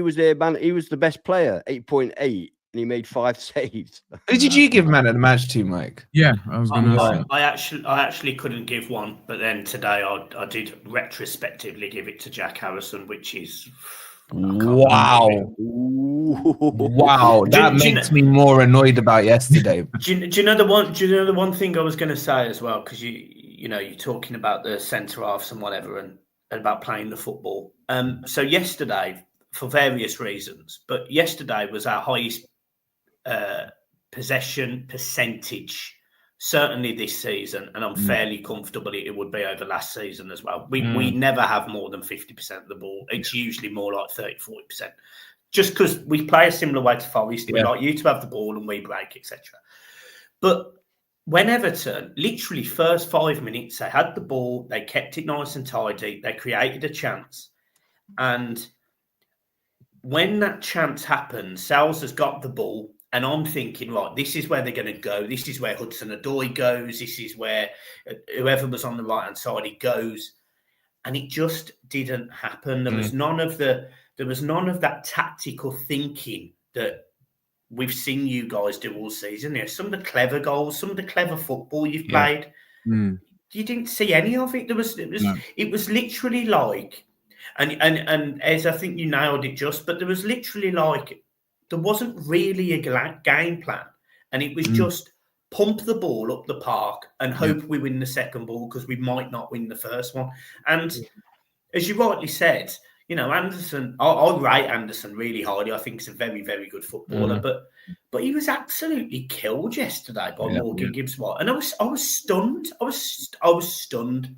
was the best player, 8.8, and he made 5 saves. Who did you give man of the match to, Mike? Yeah, I was going to say. I actually couldn't give one, but then today I did retrospectively give it to Jack Harrison, which is Wow. Wow. That makes me more annoyed about yesterday. Do you know the one? Do you know the one thing I was going to say as well? Because you're talking about the centre halves and whatever, and about playing the football. So yesterday, for various reasons, but yesterday was our highest possession percentage, certainly this season, and I'm fairly comfortable it would be over last season as well. We never have more than 50% of the ball. It's usually more like 30-40%. Just because we play a similar way to Forest, we like you to have the ball and we break, etc. But when Everton, literally first 5 minutes, they had the ball, they kept it nice and tidy, they created a chance. And when that chance happened, Sales has got the ball, and I'm thinking, right, this is where they're going to go. This is where Hudson-Odoi goes. This is where whoever was on the right-hand side, he goes. And it just didn't happen. There was none of that tactical thinking that we've seen you guys do all season. Some of the clever goals, some of the clever football you've played. You didn't see any of it. It was literally like, and as I think you nailed it but there was literally like, there wasn't really a game plan. And it was just pump the ball up the park and hope we win the second ball because we might not win the first one. And as you rightly said, Anderson, I rate Anderson really highly. I think he's a very, very good footballer, but he was absolutely killed yesterday by Morgan Gibbs-White. And I was stunned. I was stunned.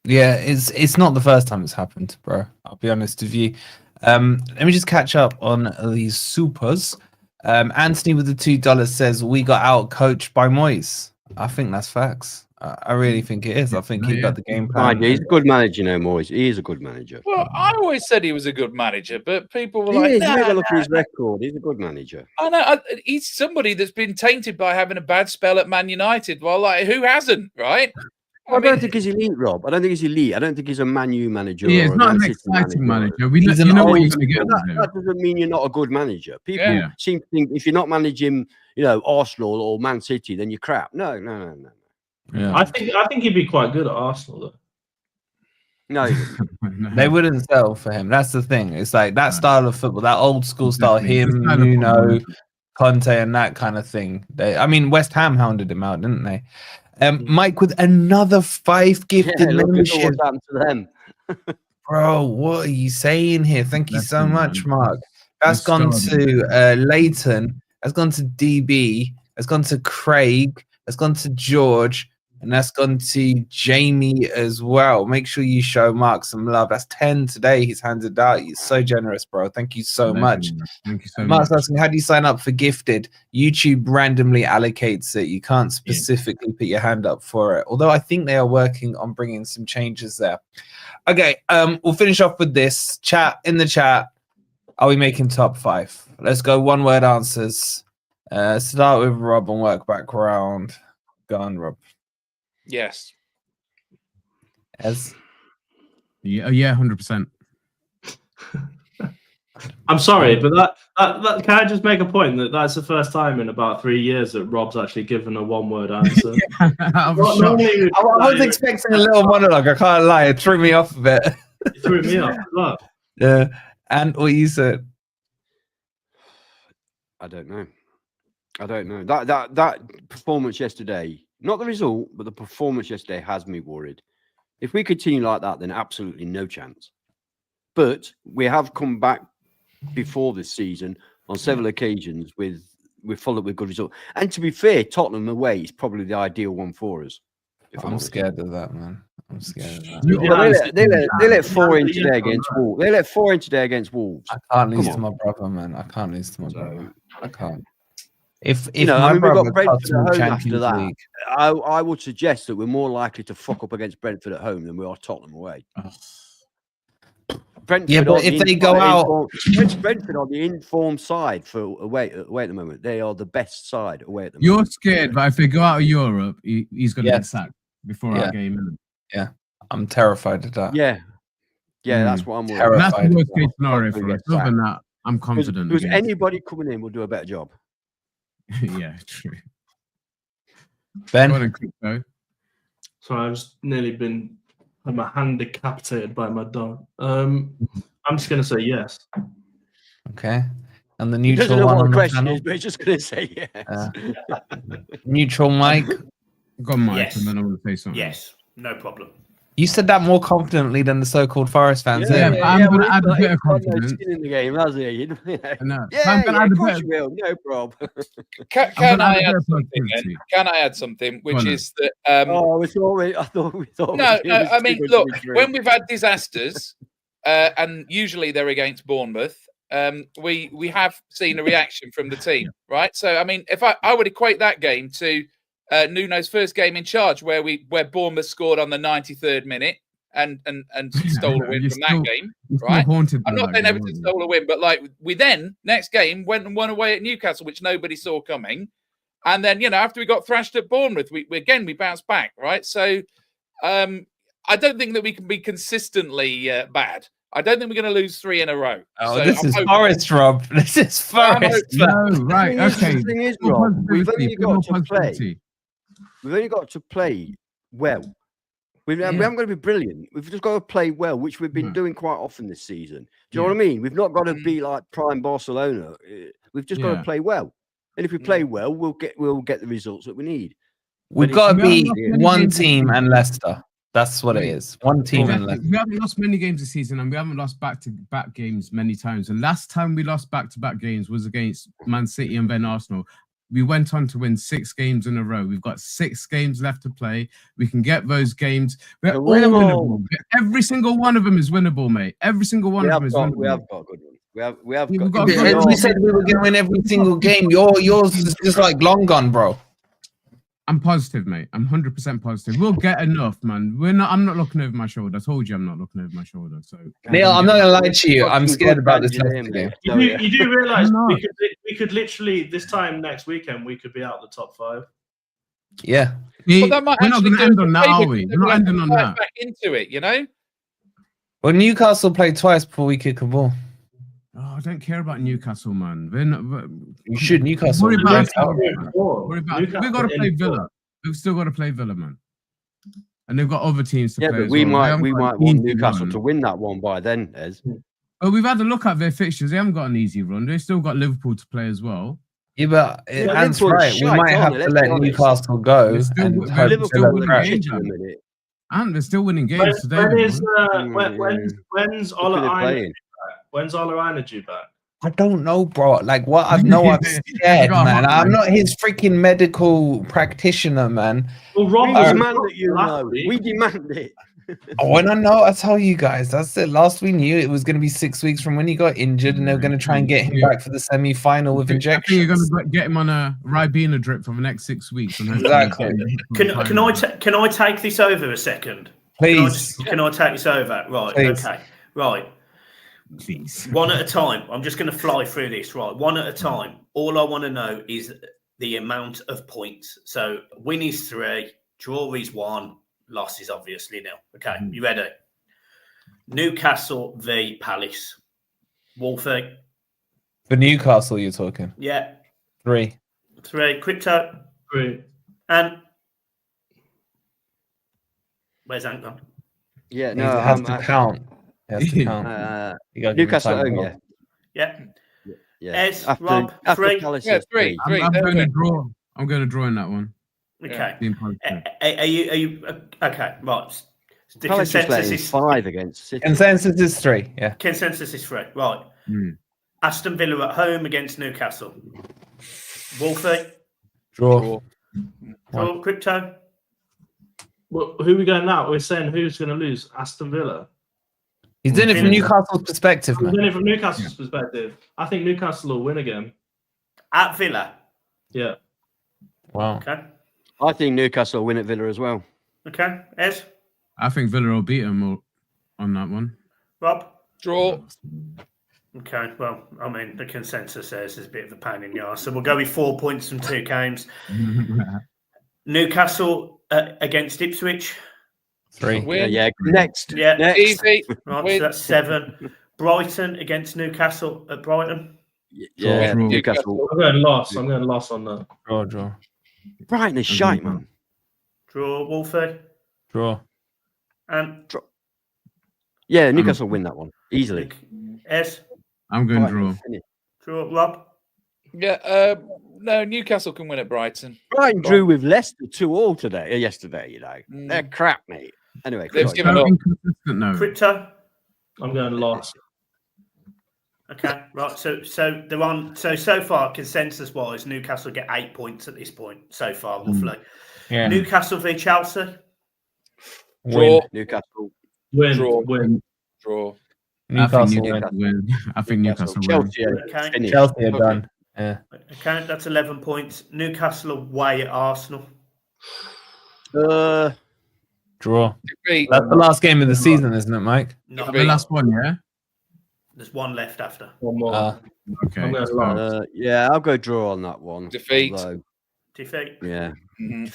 Yeah, it's not the first time it's happened, bro. I'll be honest with you. Let me just catch up on these supers. Anthony with the $2 says we got out coached by Moyes. I think that's facts. I really think it is. I think he got the game plan. He's a good manager, Moyes. He is a good manager. Well, I always said he was a good manager, but people were look at his record. He's a good manager. I know. He's somebody that's been tainted by having a bad spell at Man United. Well, like, who hasn't, right? I don't think he's elite, Rob. I don't think he's elite. I don't think he's a Man U manager. Yeah, he's not an exciting manager. What you're going to get. That doesn't mean you're not a good manager. People seem to think if you're not managing, Arsenal or Man City, then you're crap. No. Yeah. I think he'd be quite good at Arsenal, though. No, they wouldn't settle for him. That's the thing. It's like that style of football, that old school style. Him, Nuno, Conte, and that kind of thing. West Ham hounded him out, didn't they? Mike with another 5 gifted memberships. What's happened to them? Bro, what are you saying here? Thank you so much, Mark. That's gone to Leighton. That's gone to DB. That's gone to Craig. That's gone to George. And that's gone to Jamie as well. Make sure you show Mark some love. That's 10 today he's handed out. He's so generous, bro. Thank you so much. Thank you so Mark's much. asking, how do you sign up for gifted? YouTube randomly allocates it. You can't specifically put your hand up for it. Although I think they are working on bringing some changes there. Okay, we'll finish off with this. In the chat, are we making top 5? Let's go one-word answers. Start with Rob and work back around. Go on, Rob. Yes. As Yeah, 100%. I'm sorry, but that can I just make a point that that's the first time in about 3 years that Rob's actually given a one-word answer. I was expecting a little monologue. I can't lie, it threw me off a bit. It threw me off. Look. Yeah, and what you said. I don't know. That performance yesterday. Not the result, but the performance yesterday has me worried. If we continue like that, then absolutely no chance. But we have come back before this season on several occasions we've followed with good results. And to be fair, Tottenham away is probably the ideal one for us. I'm scared of that, man. I'm scared of that. They let 4 in today against Wolves. They let 4 in today against Wolves. I can't lose to my brother, man. I can't lose to my brother. I can't. If we've got Brentford at home after that, I would suggest that we're more likely to fuck up against Brentford at home than we are Tottenham away. Brentford but if they go out, Brentford are the informed side for away at the moment. They are the best side away at the moment. You're scared, but if they go out of Europe, he's going to get sacked before our game. Yeah, I'm terrified of that. Yeah, that's what I'm worried about. That's the worst case scenario for us. Other than that, I'm confident. Because anybody coming in will do a better job. Yeah, true. Ben? Sorry, I've just nearly had my hand decapitated by my dog. I'm just going to say yes. Okay. And the He doesn't neutral know one what on the the question panel. is, but he's just going to say yes. Neutral Mike. Go on, Mike, Yes. and then I want to say something. Yes, no problem. You said that more confidently than the so-called Forest fans. Yeah, but I'm going to add a bit of No confidence. skin in the game, has he? No, Yeah, I'm going to yeah, add of a course bit. you will. No problem. Can gonna I add a bit add of something? positivity. Then? Can I add something? Which on, is that I thought we thought. no. it was I too mean, good to look, be true. when we've had disasters, and usually they're against Bournemouth, we have seen a reaction from the team, right? So, I mean, if I would equate that game to Nuno's first game in charge, where Bournemouth scored on the 93rd minute and stole a win from that game, right? Haunted I'm not saying Everton stole a win, but like we then next game went and won away at Newcastle, which nobody saw coming, and then after we got thrashed at Bournemouth, we bounced back, right? So, I don't think that we can be consistently bad. I don't think we're going to lose 3 in a row. Oh, so this is Forest, Rob. This is Forest. No, right, okay. The thing is, Rob, we've only got to play. We've only got to play well. We haven't got to be brilliant. We've just got to play well, which we've been doing quite often this season. Do you know what I mean? We've not got to be like prime Barcelona. We've just got to play well. And if we play well, we'll get the results that we need. We've got to be one team and Leicester. That's what it is. One team and Leicester. We haven't lost many games this season, and we haven't lost back-to-back games many times. The last time we lost back-to-back games was against Man City and then Arsenal. We went on to win 6 games in a row. We've got 6 games left to play. We can get those games. They're all winnable. Every single one of them is winnable, mate. Every single one of them is winnable. We have got a good one. We have got. We said we were going to win every single game. Yours is just like long gone, bro. I'm positive, mate. I'm 100% positive. We'll get enough, man. I'm not looking over my shoulder. I told you I'm not looking over my shoulder. So Neil, I'm not gonna lie to you. I'm scared about this Leicester game. You do realise we could literally this time next weekend we could be out the top 5. Yeah. We're not going to end on that, are we? We're not ending on that. Back into it, Well, Newcastle played twice before we kick a ball. Oh, I don't care about Newcastle, man. You should. Newcastle. We've got to play Villa. We've still got to play Villa, man. And they've got other teams to play. But as we well. might want Newcastle to win that one by then, Ez. Well, we've had a look at their fixtures. They haven't got an easy run. They've still got Liverpool to play as well. Yeah, but that's right. We might have to let Newcastle go. And they're still winning games today. When's Ola When's Ola due back? I don't know, bro. Like, what? I'm scared, man. I'm not his freaking medical practitioner, man. Well, Rob, we demand it. Oh, and I tell you guys, that's it. Last we knew, it was going to be 6 weeks from when he got injured, and they were going to try and get him back for the semi-final with injections. You're going to get him on a Ribena drip for the next 6 weeks. Exactly. Can I take this over a second? Please. Can I take this over? Right. Please. Okay. Right. Please. One at a time. I'm just going to fly through this. Right. One at a time. All I want to know is the amount of points. So win is 3, draw is 1, loss is obviously 0. Okay. You ready? Newcastle v Palace. Wolfie. For Newcastle, you're talking? Yeah. 3. Crypto. 3. And where's Ant gone? Yeah, no, it has to count. Newcastle at home, yeah. Yeah. Rob, 3. Yeah, 3. I'm going to draw. I'm going to draw in that one. Okay. Are you okay? Right. The consensus is 5 against City. Consensus is 3. Yeah. Consensus is 3. Right. Aston Villa at home against Newcastle. Wolfie. Draw. Crypto. Well, who are we going now? We're saying who's going to lose? Aston Villa. He's doing it from Newcastle's perspective, man. He's doing it from Newcastle's perspective. I think Newcastle will win again. At Villa? Yeah. Wow. Okay. I think Newcastle will win at Villa as well. Okay. Ez? I think Villa will beat them on that one. Rob? Draw. Okay. Well, I mean, the consensus says it's a bit of a pain in the arse. So we'll go with 4 points from 2 games. Newcastle against Ipswich. 3. Yeah. Next. Yeah. Next. Easy. Right, so that's 7. Brighton against Newcastle at Brighton. Yeah. Draw. Newcastle. I'm going loss on that. Draw. Brighton is shite, man. Draw, Wolfie. Draw. And Yeah, Newcastle win that one. easily. S. I'm going draw. Draw, Rob. Yeah, no, Newcastle can win at Brighton. Brighton drew with Leicester 2-2 yesterday. You know, they're crap, mate. Anyway, They've given up. Crypto. I'm going loss. Okay, right. So they're on. So far, consensus wise, Newcastle get 8 points at this point so far, roughly. Yeah. Newcastle v Chelsea. Draw. Newcastle. Win. Draw. Win. Draw. Newcastle win. I think Newcastle win. Chelsea, Okay. Chelsea are done. Yeah. Okay, that's 11 points. Newcastle away at Arsenal. Draw. Defeat. That's the last game of the season, isn't it, Mike? Not The last one, yeah. There's one left after. One more. Okay. I'm going loss. yeah, I'll go draw on that one. Defeat. Although, Defeat. yeah.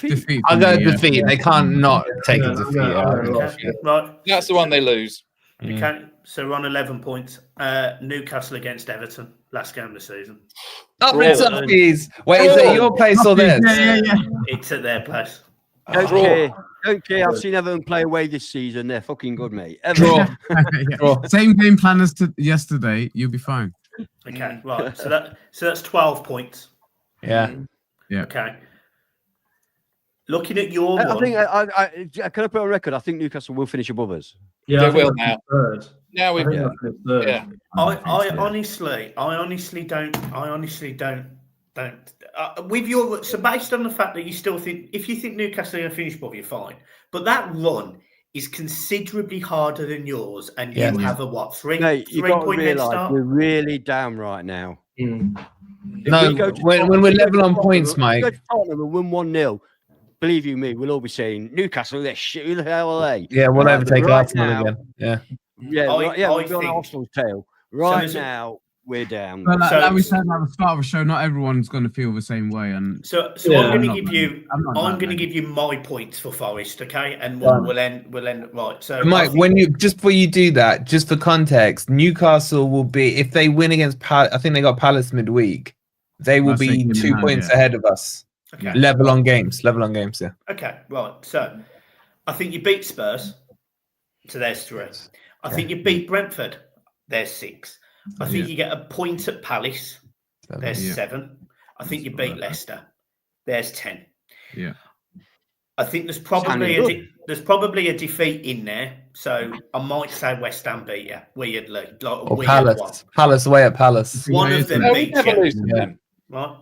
Defeat. I'll go for me, yeah. defeat. They can't not take a defeat. Okay. Right. That's the one they lose. Okay. So we're on 11 points. Newcastle against Everton. Last game of the season. Up in Suffies. Wait, is it your place or theirs? Yeah. It's at their place. Don't Draw. care. Don't care. I've seen Everton play away this season. They're fucking good, mate. Everton. Draw. Yeah. Same game plan as yesterday. You'll be fine. Okay. Right. So that's 12 points. Yeah. Okay. Looking at your I one. think I can I put on record. I think Newcastle will finish above us. Yeah, They I think will that's now. Third. Now I we've think that's third. yeah. I honestly don't. With your so based on the fact that you still think if you think Newcastle are going to finish above you, fine. But that run is considerably harder than yours, and you have a what three? Mate, you've 3 got to point head realise start. we're really down right now. No, when we're level on points, Mike. Go to Tottenham and win 1-0. Believe you me, we'll all be saying Newcastle. They're shit. Who the hell are they? Yeah, we'll overtake right Arsenal now, again. Yeah. We'll be on think- Arsenal's tail. Right So- now, we're down. But So- like we said at the start of the show, not everyone's going to feel the same way. And So Yeah, I'm going I'm to not give you. I'm not I'm mad, going to mate. give you my points for Forest, okay? And Done. we'll end right. So I Mike, think- when you just before you do that, just for context, Newcastle will be if they win against I think they got Palace midweek. They will That's be taking 2 them out, points yeah. ahead of us. okay. Level on games. Yeah. Okay, right. So I think you beat Spurs. So there's 3. I think you beat Brentford. There's 6. I think you get a point at Palace. There's 7. I think you beat Leicester. There's 10. Yeah. I think there's probably a defeat in there. So I might say West Ham beat you weirdly. Like a Or weird Palace. one. Palace away at Palace. One of them No, we beat never you, lose to Yeah. them. right?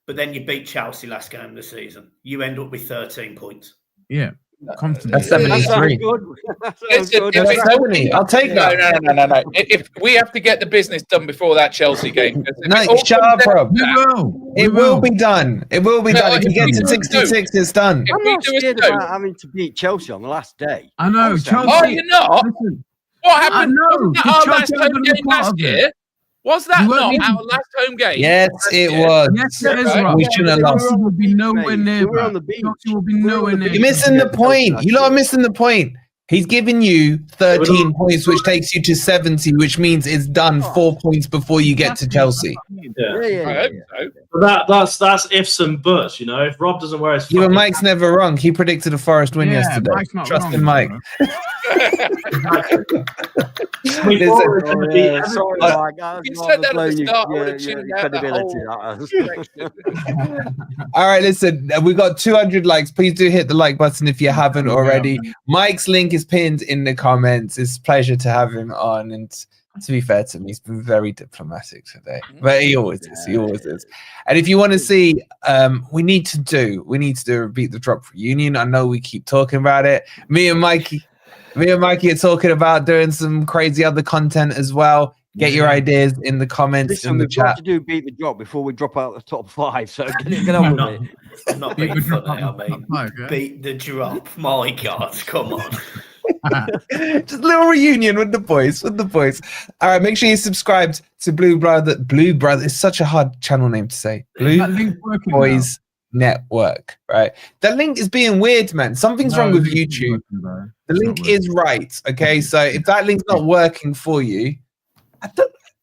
But then you beat Chelsea last game of the season. You end up with 13 points. Yeah. Confident. That's That sounds 73. good. That sounds Listen, good. if That's it's- 70. I'll take No, that. no. If we have to get the business done before that Chelsea game. If No, it all shut comes up, down bro. to We that, will. It will be done. It will be No, done. If you if get we to do. 66, it's done. if I'm we not do scared a about two, having to beat Chelsea on the last day. I know. Honestly, Chelsea. oh, you're not. Listen, What happened? I know, Wasn't that the our last Chelsea home haven't been game part last of it. year? Was that You weren't not even- our last home game? Yes, last it year? was. Yes, it is Right. right. We shouldn't have lost. Chelsea will be nowhere Mate, near. we were on that. the beach. Chelsea will be We were on nowhere the near. beach. You're missing the point. You lot are missing the point. He's giving you 13 points, which takes you to 70, which means it's done 4 points before you get to Chelsea. Yeah. I hope so. But that's ifs and buts, you know. If Rob doesn't wear his Yeah, but fucking- Mike's never wrong. He predicted a Forest win Yeah, yesterday. Mike's not Trust wrong, in Mike. bro. We Listen, thought we were gonna beat Everton. Sorry, Uh, Mike. I've you said that at the blown start, I your would've tuned out the credibility. All right, listen, we got 200 likes. Please do hit the like button if you haven't already. Mike's link is pinned in the comments. It's a pleasure to have him on. And to be fair to me, he's been very diplomatic today. But he always is. He always is. And if you want to see, we need to do a Beat the Drop reunion. I know we keep talking about it. Me and Mikey are talking about doing some crazy other content as well. Get your ideas in the comments, Listen, in the we've got chat. to do beat the drop before we drop out the top 5. So get on with it. I'm not Beat being the drop funny. I on mean, top 5, yeah? beat the drop. My God, come on. Just a little reunion with the boys. All right, make sure you subscribed to Blue Brother. It's such a hard channel name to say. Blue That link's working Boys Network, right? That link is being weird, man. Something's wrong with YouTube. The link is right, okay? So if that link's not working for you,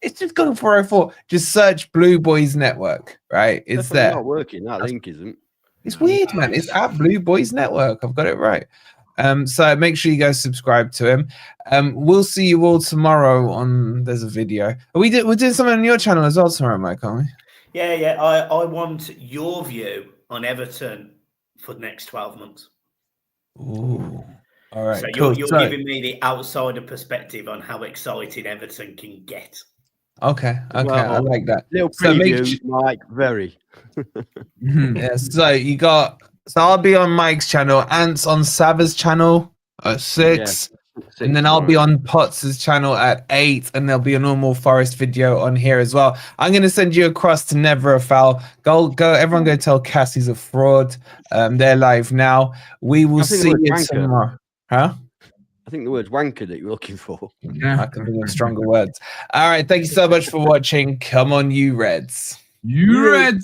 it's just gone 404. Just search Blue Boys Network, right? It's Definitely there. not working. That link isn't. It's weird, man. It's at Blue Boys Network. I've got it right. So make sure you go subscribe to him. We'll see you all tomorrow on. There's a video. We're doing something on your channel as well tomorrow, Mike, aren't we? Yeah. I want your view on Everton for the next 12 months. Ooh. All right. So cool. you're giving me the outsider perspective on how excited Everton can get. Okay. Well, I like that. Little preview, Mike. Very. Yeah. So I'll be on Mike's channel. Ant's on Sava's channel at 6. And then I'll be on Potts' channel at 8, and there'll be a normal Forest video on here as well. I'm going to send you across to Never a Foul. Go! Everyone go tell Cass he's a fraud. They're live now. We will see you tomorrow. Huh? I think the word's wanker that you're looking for. Yeah, I can think of stronger words. All right, thank you so much for watching. Come on, you Reds. You Reds.